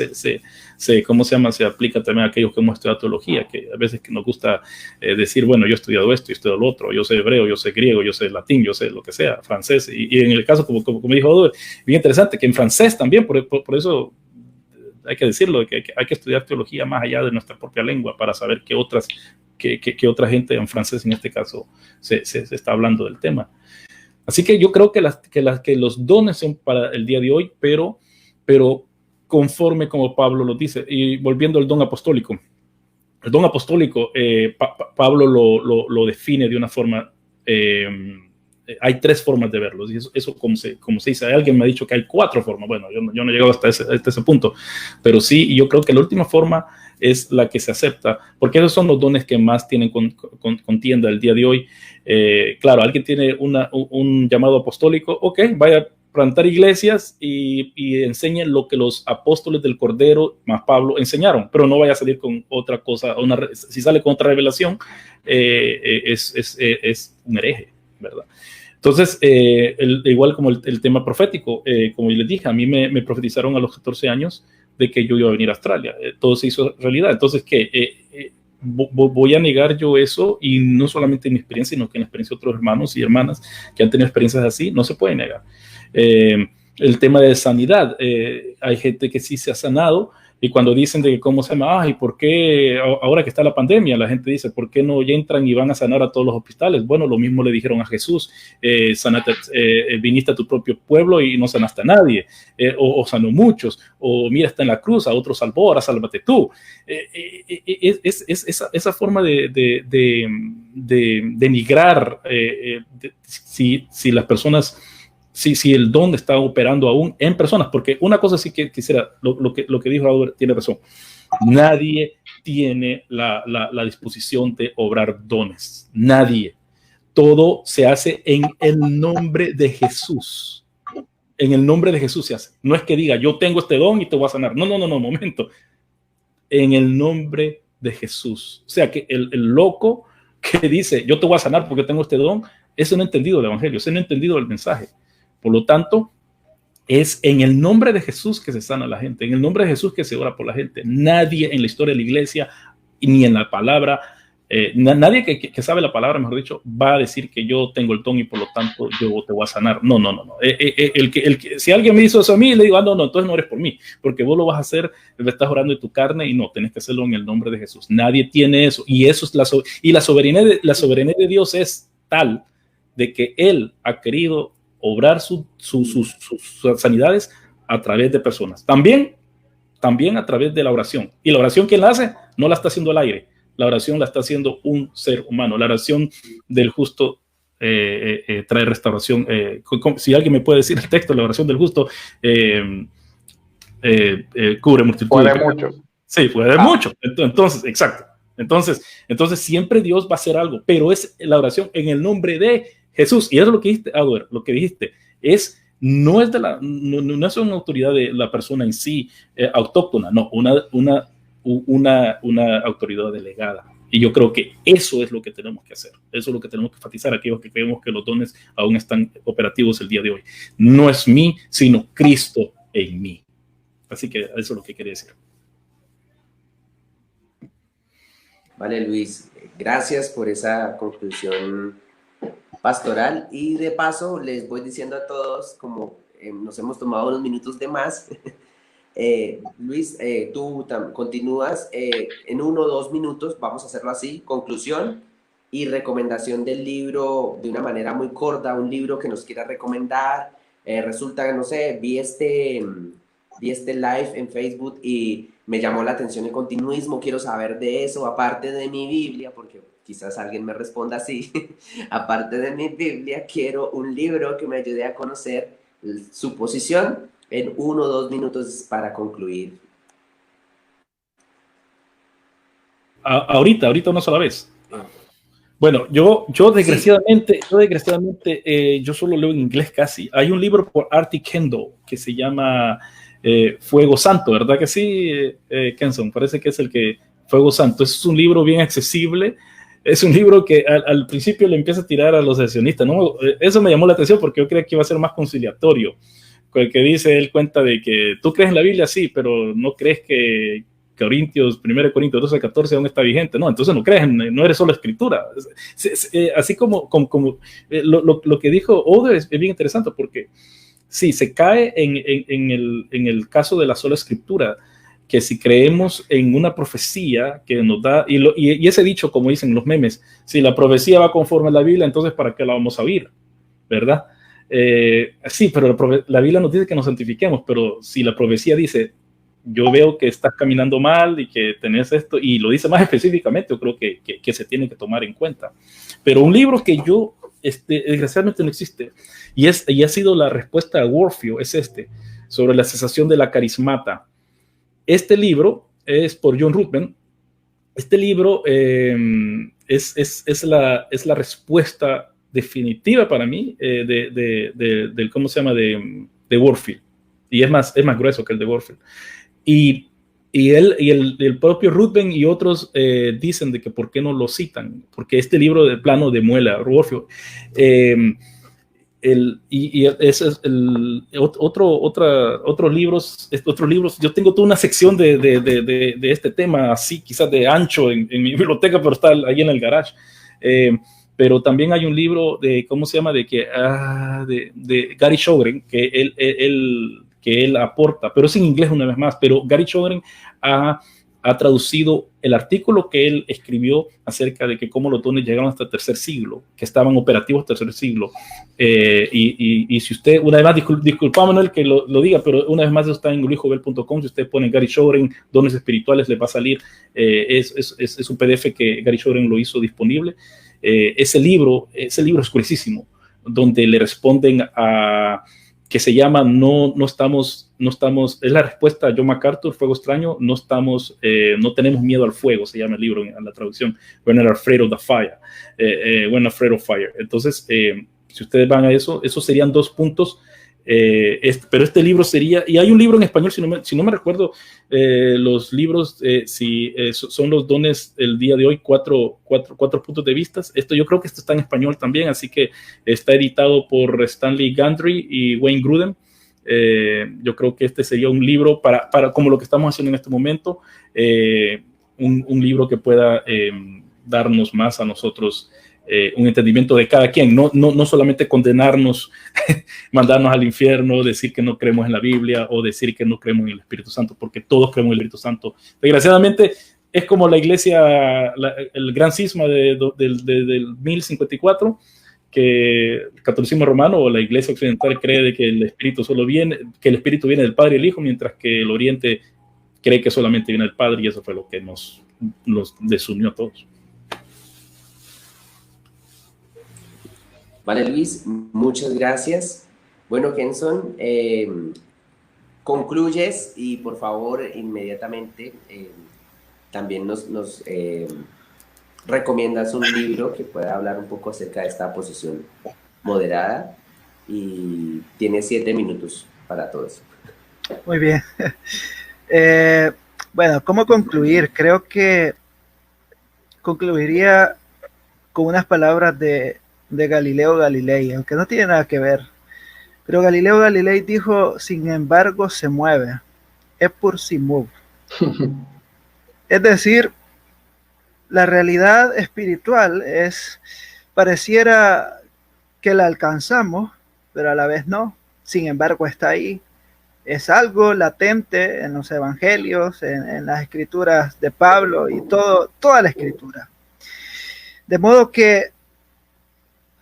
¿cómo se llama? Se aplica también a aquellos que hemos estudiado teología, que a veces que nos gusta decir, bueno, yo he estudiado esto, yo he estudiado lo otro, yo sé hebreo, yo sé griego, yo sé latín, yo sé lo que sea, francés. Y en el caso, como dijo Odur, bien interesante, que en francés también, por eso hay que decirlo, que hay que estudiar teología más allá de nuestra propia lengua para saber qué otra gente en francés, en este caso, se está hablando del tema. Así que yo creo que los dones son para el día de hoy, pero conforme como Pablo lo dice. Y volviendo al don apostólico. El don apostólico, Pablo lo define de una forma, hay 3 formas de verlo. Y eso como se dice, alguien me ha dicho que hay 4 formas. Bueno, yo no he llegado hasta ese punto, pero sí, y yo creo que la última forma es la que se acepta, porque esos son los dones que más tienen contienda el día de hoy. Claro, alguien tiene un llamado apostólico, ok, vaya a plantar iglesias y enseñen lo que los apóstoles del Cordero más Pablo enseñaron, pero no vaya a salir con otra cosa, si sale con otra revelación, es un hereje, ¿verdad? Entonces, igual como el tema profético, como yo les dije, a mí me profetizaron a los 14 años de que yo iba a venir a Australia. Todo se hizo realidad. Entonces, voy a negar yo eso, y no solamente en mi experiencia, sino que en la experiencia de otros hermanos y hermanas que han tenido experiencias así, no se puede negar. El tema de sanidad, hay gente que sí se ha sanado, y cuando dicen de cómo se llama, ¿y por qué ahora que está la pandemia? La gente dice, ¿por qué no entran y van a sanar a todos los hospitales? Bueno, lo mismo le dijeron a Jesús, viniste a tu propio pueblo y no sanaste a nadie, o sanó muchos, o mira, está en la cruz, a otros salvó, ahora sálvate tú. Esa forma de denigrar, si las personas, si el don está operando aún en personas, porque una cosa sí que quisiera, lo que dijo Raúl tiene razón, nadie tiene la disposición de obrar dones, nadie. Todo se hace en el nombre de Jesús. En el nombre de Jesús se hace. No es que diga, yo tengo este don y te voy a sanar. No, momento. En el nombre de Jesús. O sea, que el loco que dice, yo te voy a sanar porque tengo este don, ese no ha entendido el evangelio, ese no ha entendido el mensaje. Por lo tanto, es en el nombre de Jesús que se sana la gente, en el nombre de Jesús que se ora por la gente. Nadie en la historia de la iglesia, ni en la palabra, nadie que sabe la palabra, mejor dicho, va a decir que yo tengo el don y por lo tanto yo te voy a sanar. No. Si alguien me hizo eso a mí, le digo, no, entonces no eres por mí, porque vos lo vas a hacer, le estás orando de tu carne, y no, tenés que hacerlo en el nombre de Jesús. Nadie tiene eso, y eso es la soberanía de Dios es tal de que Él ha querido obrar sus sanidades a través de personas. También a través de la oración. Y la oración, ¿quién la hace? No la está haciendo el aire. La oración la está haciendo un ser humano. La oración del justo trae restauración. Si alguien me puede decir el texto, la oración del justo cubre multitud. Puede mucho. Sí, puede mucho. Entonces, exacto. Entonces siempre Dios va a hacer algo, pero es la oración en el nombre de Jesús. Y eso es lo que dijiste, Adler, lo que dijiste no es una autoridad de la persona en sí autóctona, no, una autoridad delegada. Y yo creo que eso es lo que tenemos que hacer. Eso es lo que tenemos que enfatizar a aquellos que creemos que los dones aún están operativos el día de hoy. No es mí, sino Cristo en mí. Así que eso es lo que quería decir. Vale, Luis, gracias por esa conclusión pastoral. Y de paso, les voy diciendo a todos, como nos hemos tomado unos minutos de más, Luis, tú continúas en 1 o 2 minutos, vamos a hacerlo así, conclusión y recomendación del libro de una manera muy corta, un libro que nos quiera recomendar. Resulta, no sé, vi este live en Facebook y me llamó la atención el continuismo, quiero saber de eso, aparte de mi Biblia, porque quizás alguien me responda así, aparte de mi Biblia, quiero un libro que me ayude a conocer su posición en 1 o 2 minutos para concluir. Ahorita una sola vez. Bueno, yo desgraciadamente, yo solo leo en inglés casi. Hay un libro por Artie Kendall que se llama Fuego Santo, ¿verdad que sí, Kenson? Parece que es el que Fuego Santo. Es un libro bien accesible. Es un libro que al principio le empieza a tirar a los seccionistas, ¿no? Eso me llamó la atención porque yo creía que iba a ser más conciliatorio. El que dice, él cuenta de que tú crees en la Biblia, sí, pero no crees que 1 Corintios 12, 14 aún está vigente. No, entonces no crees, no eres solo escritura. Así como lo que dijo Odo es bien interesante porque sí, se cae en el caso de la sola escritura, que si creemos en una profecía que nos da, y ese dicho, como dicen los memes, si la profecía va conforme a la Biblia, entonces ¿para qué la vamos a oír? ¿Verdad? Sí, pero la Biblia nos dice que nos santifiquemos, pero si la profecía dice, yo veo que estás caminando mal y que tenés esto, y lo dice más específicamente, yo creo que se tiene que tomar en cuenta. Pero un libro que yo, desgraciadamente no existe, y ha sido la respuesta a Warfield, es sobre la cesación de la carismata. Este libro es por John Ruthven. Este libro es la respuesta definitiva para mí del ¿cómo se llama? De Warfield. Y es más grueso que el de Warfield. Y el propio Ruthven y otros dicen de que por qué no lo citan, porque este libro de plano demuela a Warfield. Otros libros, yo tengo toda una sección de este tema, así quizás de ancho en mi biblioteca, pero está ahí en el garage. Pero también hay un libro de, ¿cómo se llama? De Gary Shogren, que él aporta, pero es en inglés una vez más, pero Gary Shogren ha traducido el artículo que él escribió acerca de que cómo los dones llegaron hasta el 3er siglo, que estaban operativos hasta el 3er siglo. Y si usted, una vez más, disculpa Manuel que lo diga, pero una vez más está en luisjovel.com, si usted pone Gary Shogren, dones espirituales, le va a salir, es un PDF que Gary Shogren lo hizo disponible. Ese libro es gruesísimo, donde le responden a que se llama no estamos, es la respuesta a John MacArthur, Fuego Extraño, no tenemos miedo al fuego, se llama el libro en la traducción, We're not afraid of the fire, we're not afraid of fire. Entonces, si ustedes van a eso, esos serían 2 puntos, pero este libro sería, y hay un libro en español, si no me recuerdo, los libros, son los dones el día de hoy, 4 puntos de vista. Yo creo que esto está en español también, así que está editado por Stanley Gundry y Wayne Grudem. Yo creo que este sería un libro para como lo que estamos haciendo en este momento, un libro que pueda darnos más a nosotros un entendimiento de cada quien, no solamente condenarnos, mandarnos al infierno, decir que no creemos en la Biblia o decir que no creemos en el Espíritu Santo, porque todos creemos en el Espíritu Santo. Desgraciadamente es como la iglesia, el gran cisma del 1054, que el catolicismo romano o la iglesia occidental cree de que el Espíritu que el Espíritu viene del Padre y el Hijo, mientras que el Oriente cree que solamente viene del Padre, y eso fue lo que nos desunió a todos. Vale, Luis, muchas gracias. Bueno, Kenson, concluyes y por favor inmediatamente también nos recomiendas un libro que pueda hablar un poco acerca de esta posición moderada, y tienes 7 minutos para todo eso. Muy bien. Bueno, ¿cómo concluir? Creo que concluiría con unas palabras de Galileo Galilei, aunque no tiene nada que ver. Pero Galileo Galilei dijo, sin embargo, se mueve. Es por si move. Es decir, la realidad espiritual pareciera que la alcanzamos, pero a la vez no. Sin embargo, está ahí. Es algo latente en los evangelios, en las escrituras de Pablo y toda la escritura. De modo que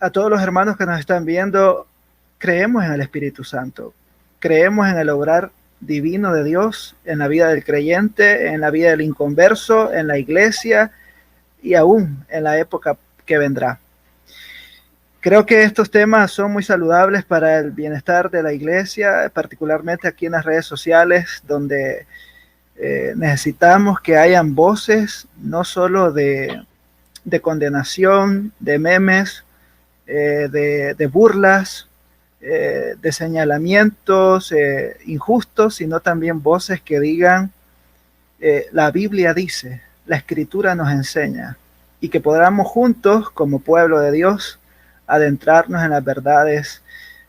a todos los hermanos que nos están viendo, creemos en el Espíritu Santo, creemos en el obrar divino de Dios en la vida del creyente, en la vida del inconverso, en la iglesia y aún en la época que vendrá. Creo que estos temas son muy saludables para el bienestar de la iglesia, particularmente aquí en las redes sociales, donde necesitamos que hayan voces no solo de condenación, de memes, de burlas, de señalamientos injustos, sino también voces que digan, la Biblia dice, la Escritura nos enseña, y que podamos juntos, como pueblo de Dios, adentrarnos en las verdades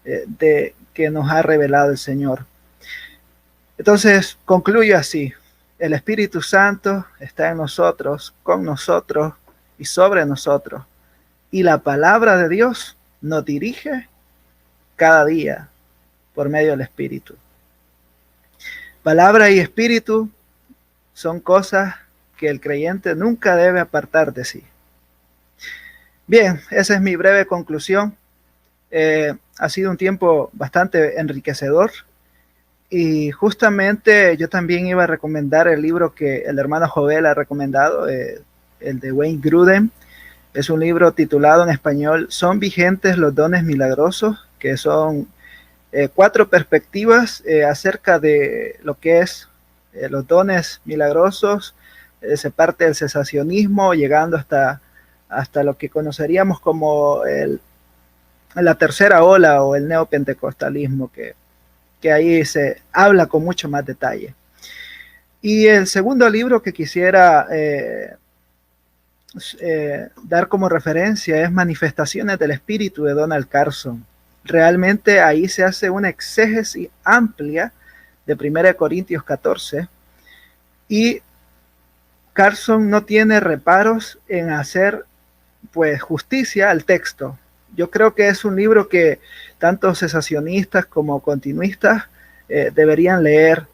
que nos ha revelado el Señor. Entonces, concluyo así. El Espíritu Santo está en nosotros, con nosotros y sobre nosotros. Y la palabra de Dios nos dirige cada día por medio del Espíritu. Palabra y Espíritu son cosas que el creyente nunca debe apartar de sí. Bien, esa es mi breve conclusión. Ha sido un tiempo bastante enriquecedor y justamente yo también iba a recomendar el libro que el hermano Jovel ha recomendado, el de Wayne Grudem. Es un libro titulado en español ¿Son vigentes los dones milagrosos?, que son 4 perspectivas acerca de lo que es los dones milagrosos. Se parte del cesacionismo, llegando hasta lo que conoceríamos como la tercera ola o el neopentecostalismo, que ahí se habla con mucho más detalle. Y el segundo libro que quisiera dar como referencia es Manifestaciones del Espíritu de Donald Carson. Realmente ahí se hace una exégesis amplia de 1 Corintios 14 y Carson no tiene reparos en hacer pues justicia al texto. Yo creo que es un libro que tanto cesacionistas como continuistas deberían leer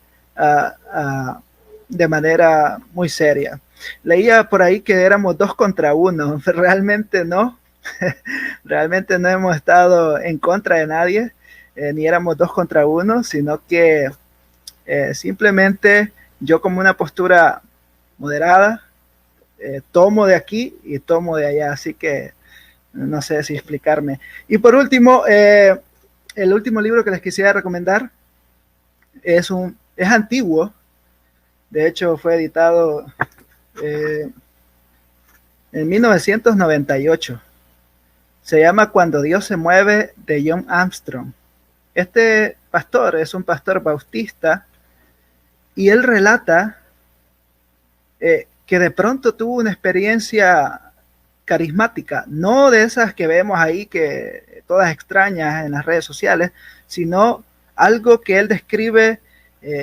de manera muy seria. Leía por ahí que éramos 2 contra 1, realmente no. Realmente no hemos estado en contra de nadie, ni éramos 2 contra 1, sino que simplemente yo, como una postura moderada, tomo de aquí y tomo de allá, así que no sé si explicarme. Y por último, el último libro que les quisiera recomendar es antiguo, de hecho fue editado en 1998. Se llama Cuando Dios se mueve, de John Armstrong. Este pastor es un pastor bautista y él relata que de pronto tuvo una experiencia carismática, no de esas que vemos ahí, que todas extrañas en las redes sociales, sino algo que él describe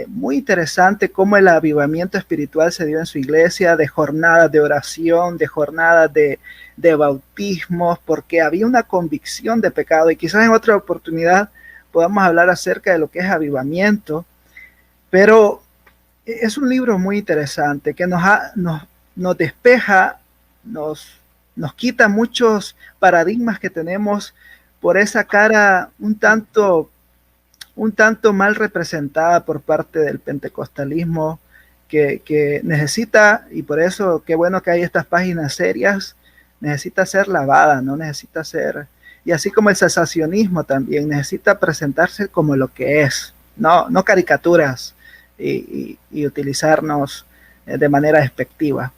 muy interesante, cómo el avivamiento espiritual se dio en su iglesia, de jornadas de oración, de jornadas de bautismos, porque había una convicción de pecado, y quizás en otra oportunidad podamos hablar acerca de lo que es avivamiento, pero es un libro muy interesante que nos despeja, nos quita muchos paradigmas que tenemos por esa cara un tanto mal representada por parte del pentecostalismo, que necesita, y por eso qué bueno que hay estas páginas serias, necesita ser lavada, no necesita ser, y así como el cesacionismo también necesita presentarse como lo que es, no caricaturas y utilizarnos de manera despectiva.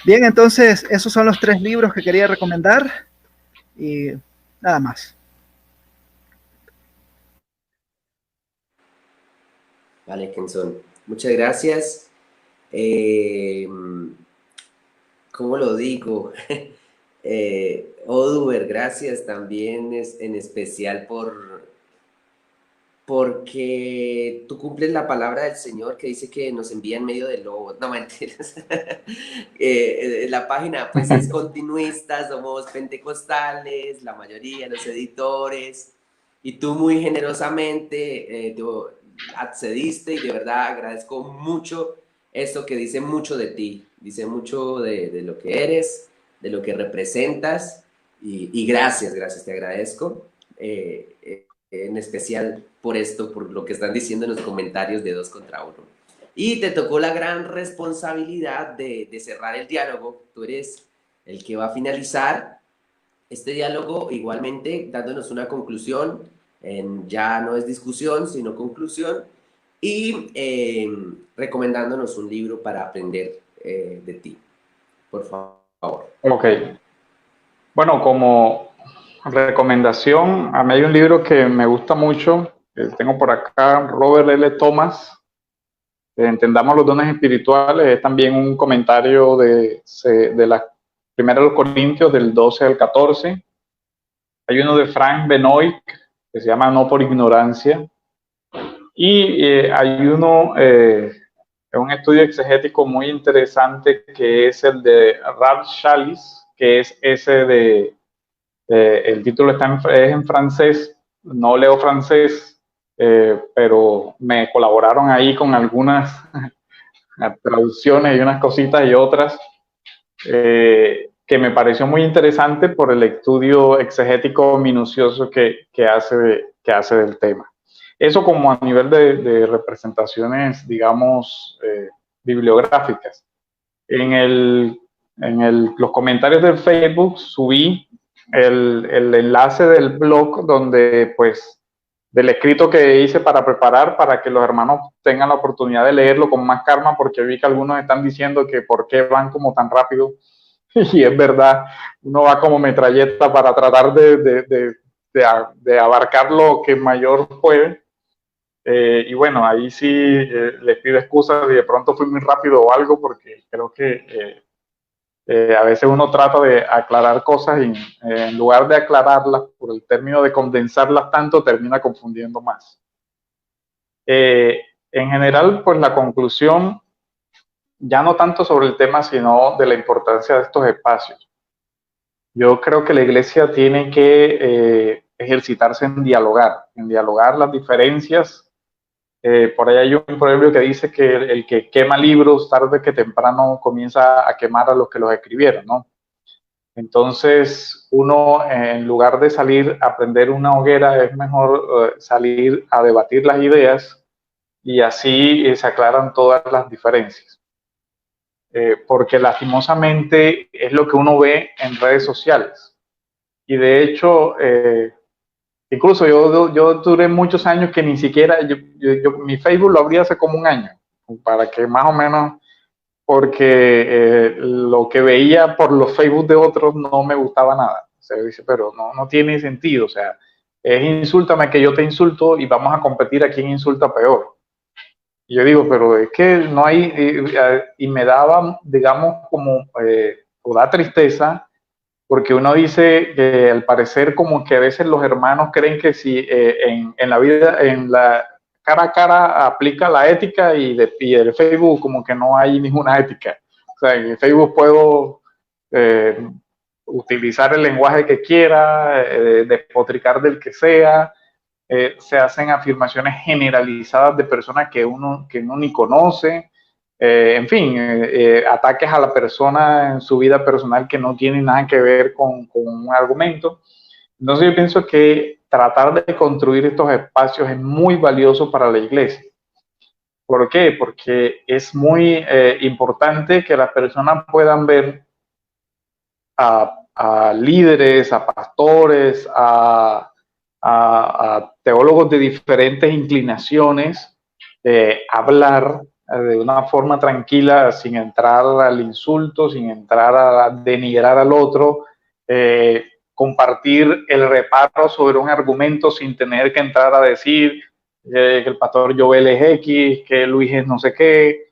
Bien, entonces esos son los 3 libros que quería recomendar y nada más. Vale, Kenson, muchas gracias. ¿cómo lo digo? Oduber, gracias también en especial porque tú cumples la palabra del Señor que dice que nos envía en medio de lobos. No, mentiras. La página pues es continuista, somos pentecostales, la mayoría, los editores, y tú muy generosamente tú accediste y de verdad agradezco mucho esto que dice mucho de ti, dice mucho de lo que eres, de lo que representas, y gracias, gracias, te agradezco. En especial por esto, por lo que están diciendo en los comentarios de 2 contra 1. Y te tocó la gran responsabilidad de cerrar el diálogo. Tú eres el que va a finalizar este diálogo, igualmente dándonos una conclusión. Ya no es discusión, sino conclusión. Y recomendándonos un libro para aprender de ti. Por favor. Ok. Bueno, como recomendación, a mí hay un libro que me gusta mucho, que tengo por acá, Robert L. Thomas, Entendamos los dones espirituales. Es también un comentario de la Primera de los Corintios, del 12 al 14. Hay uno de Frank Benoit, que se llama No por ignorancia. Y hay uno, un estudio exegético muy interesante, que es el de Rab Shalis, que es ese de, el título es en francés, no leo francés, pero me colaboraron ahí con algunas traducciones y unas cositas y otras, que me pareció muy interesante por el estudio exegético minucioso que hace del tema. Eso como a nivel de representaciones, digamos, bibliográficas. En los comentarios del Facebook subí el enlace del blog donde, pues, del escrito que hice para preparar, para que los hermanos tengan la oportunidad de leerlo con más calma, porque vi que algunos están diciendo que por qué van como tan rápido. Y es verdad, uno va como metralleta para tratar de abarcar lo que mayor puede. Y bueno, ahí sí les pido excusas si de pronto fui muy rápido o algo, porque creo que a veces uno trata de aclarar cosas y en lugar de aclararlas por el término de condensarlas tanto, termina confundiendo más. En general, pues la conclusión, ya no tanto sobre el tema, sino de la importancia de estos espacios. Yo creo que la iglesia tiene que ejercitarse en dialogar las diferencias. Por ahí hay un proverbio que dice que el que quema libros tarde que temprano comienza a quemar a los que los escribieron, ¿no? Entonces, uno, en lugar de salir a prender una hoguera, es mejor salir a debatir las ideas, y así se aclaran todas las diferencias. Porque lastimosamente es lo que uno ve en redes sociales. Y de hecho, incluso yo duré muchos años que ni siquiera, mi Facebook lo abrí hace como un año, para que más o menos, porque lo que veía por los Facebook de otros no me gustaba nada. O sea, dice, pero no tiene sentido. O sea, es insúltame que yo te insulto y vamos a competir a quién insulta peor. Y yo digo, pero es que no hay, y me daba, digamos, como, o da tristeza, porque uno dice que al parecer como que a veces los hermanos creen que si en la vida, en la cara a cara aplica la ética, y del Facebook como que no hay ninguna ética. O sea, en Facebook puedo utilizar el lenguaje que quiera, despotricar del que sea. Se hacen afirmaciones generalizadas de personas que uno ni conoce. En fin, ataques a la persona en su vida personal que no tienen nada que ver con un argumento. Entonces yo pienso que tratar de construir estos espacios es muy valioso para la iglesia. ¿Por qué? Porque es muy importante que las personas puedan ver a líderes, a pastores, a teólogos de diferentes inclinaciones, hablar de una forma tranquila, sin entrar al insulto, sin entrar a denigrar al otro, compartir el reparo sobre un argumento sin tener que entrar a decir que el pastor Joel es X, que Luis es no sé qué.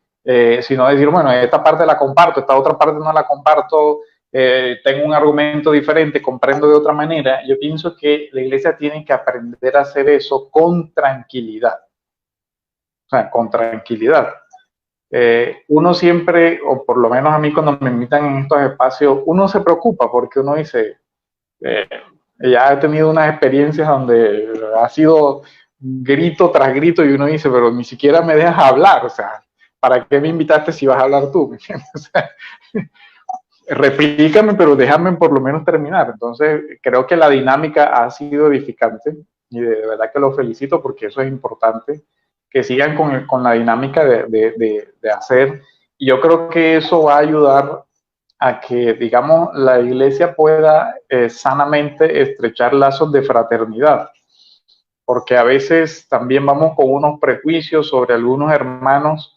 sino decir, bueno, esta parte la comparto, esta otra parte no la comparto, tengo un argumento diferente, comprendo de otra manera. Yo pienso que la iglesia tiene que aprender a hacer eso con tranquilidad, o sea, con tranquilidad. Uno siempre, o por lo menos a mí cuando me invitan en estos espacios, uno se preocupa porque uno dice, ya he tenido unas experiencias donde ha sido grito tras grito y uno dice, pero ni siquiera me dejas hablar, o sea, ¿para qué me invitaste si vas a hablar tú? ¿Me entiendes? O sea, replícame, pero déjame por lo menos terminar. Entonces, creo que la dinámica ha sido edificante y de verdad que los felicito porque eso es importante, que sigan con la dinámica de hacer. Y yo creo que eso va a ayudar a que, digamos, la iglesia pueda sanamente estrechar lazos de fraternidad, porque a veces también vamos con unos prejuicios sobre algunos hermanos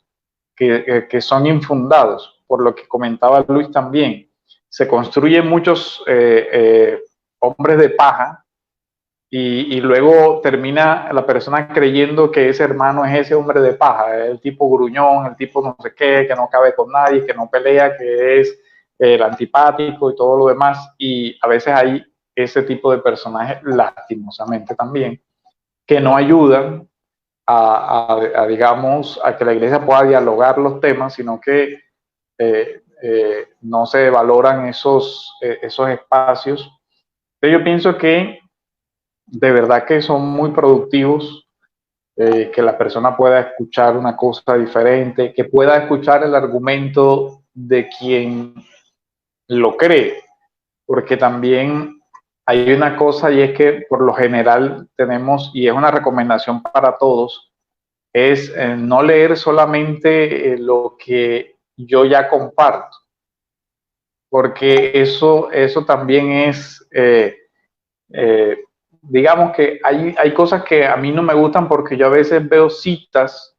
que son infundados, por lo que comentaba Luis también. Se construyen muchos hombres de paja y luego termina la persona creyendo que ese hermano es ese hombre de paja, el tipo gruñón, el tipo no sé qué, que no cabe con nadie, que no pelea, que es el antipático y todo lo demás. Y a veces hay ese tipo de personajes, lastimosamente también, que no ayudan digamos, a que la iglesia pueda dialogar los temas, sino que no se valoran esos espacios. Entonces yo pienso que de verdad que son muy productivos, que la persona pueda escuchar una cosa diferente, que pueda escuchar el argumento de quien lo cree, porque también hay una cosa y es que por lo general tenemos, y es una recomendación para todos, es no leer solamente lo que yo ya comparto, porque eso también es, digamos que hay cosas que a mí no me gustan porque yo a veces veo citas,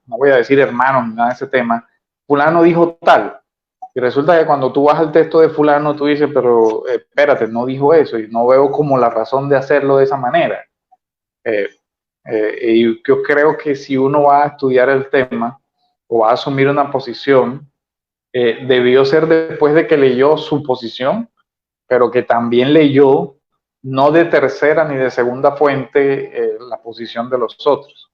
no voy a decir hermanos ni nada de ese tema, fulano dijo tal, y resulta que cuando tú vas al texto de fulano tú dices, pero espérate, no dijo eso, y no veo como la razón de hacerlo de esa manera. Y yo creo que si uno va a estudiar el tema o va a asumir una posición, debió ser después de que leyó su posición, pero que también leyó no de tercera ni de segunda fuente la posición de los otros.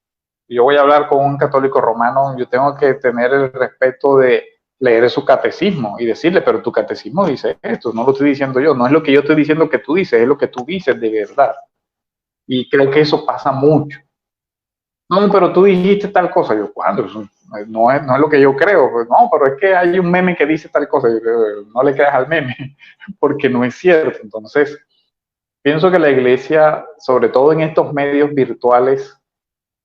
Yo voy a hablar con un católico romano, yo tengo que tener el respeto de leer su catecismo y decirle, pero tu catecismo dice esto, no lo estoy diciendo yo, no es lo que yo estoy diciendo que tú dices, es lo que tú dices de verdad. Y creo que eso pasa mucho. No, pero tú dijiste tal cosa. Yo, ¿cuándo? No es lo que yo creo. Pues, no, pero es que hay un meme que dice tal cosa. Yo, no le creas al meme, porque no es cierto. Entonces, pienso que la iglesia, sobre todo en estos medios virtuales,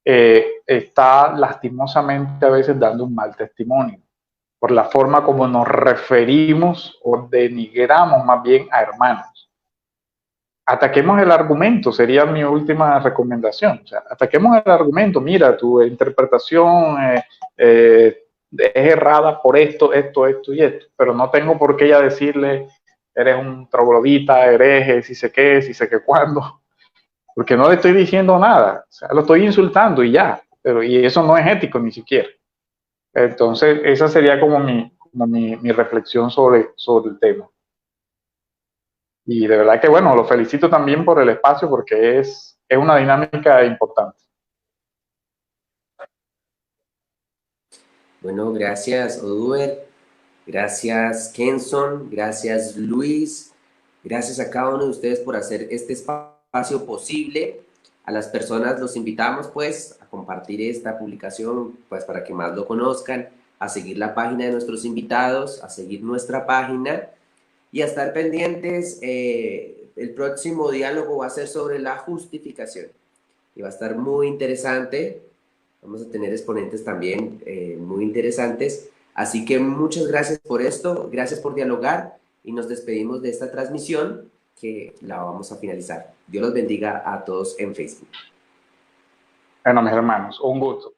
está lastimosamente a veces dando un mal testimonio por la forma como nos referimos o denigramos más bien a hermanos. Ataquemos el argumento, sería mi última recomendación. O sea, ataquemos el argumento. Mira, tu interpretación es errada por esto y esto. Pero no tengo por qué ya decirle, eres un troglodita, hereje, si sé qué cuándo. Porque no le estoy diciendo nada. O sea, lo estoy insultando y ya. Y eso no es ético ni siquiera. Entonces, esa sería como mi reflexión sobre el tema. Y de verdad que, bueno, lo felicito también por el espacio porque es una dinámica importante. Bueno, gracias Oduber, gracias Kenson, gracias Luis, gracias a cada uno de ustedes por hacer este espacio posible. A las personas los invitamos pues a compartir esta publicación pues para que más lo conozcan, a seguir la página de nuestros invitados, a seguir nuestra página y a estar pendientes. El próximo diálogo va a ser sobre la justificación y va a estar muy interesante. Vamos a tener exponentes también muy interesantes. Así que muchas gracias por esto, gracias por dialogar y nos despedimos de esta transmisión que la vamos a finalizar. Dios los bendiga a todos en Facebook. Bueno, mis hermanos, un gusto.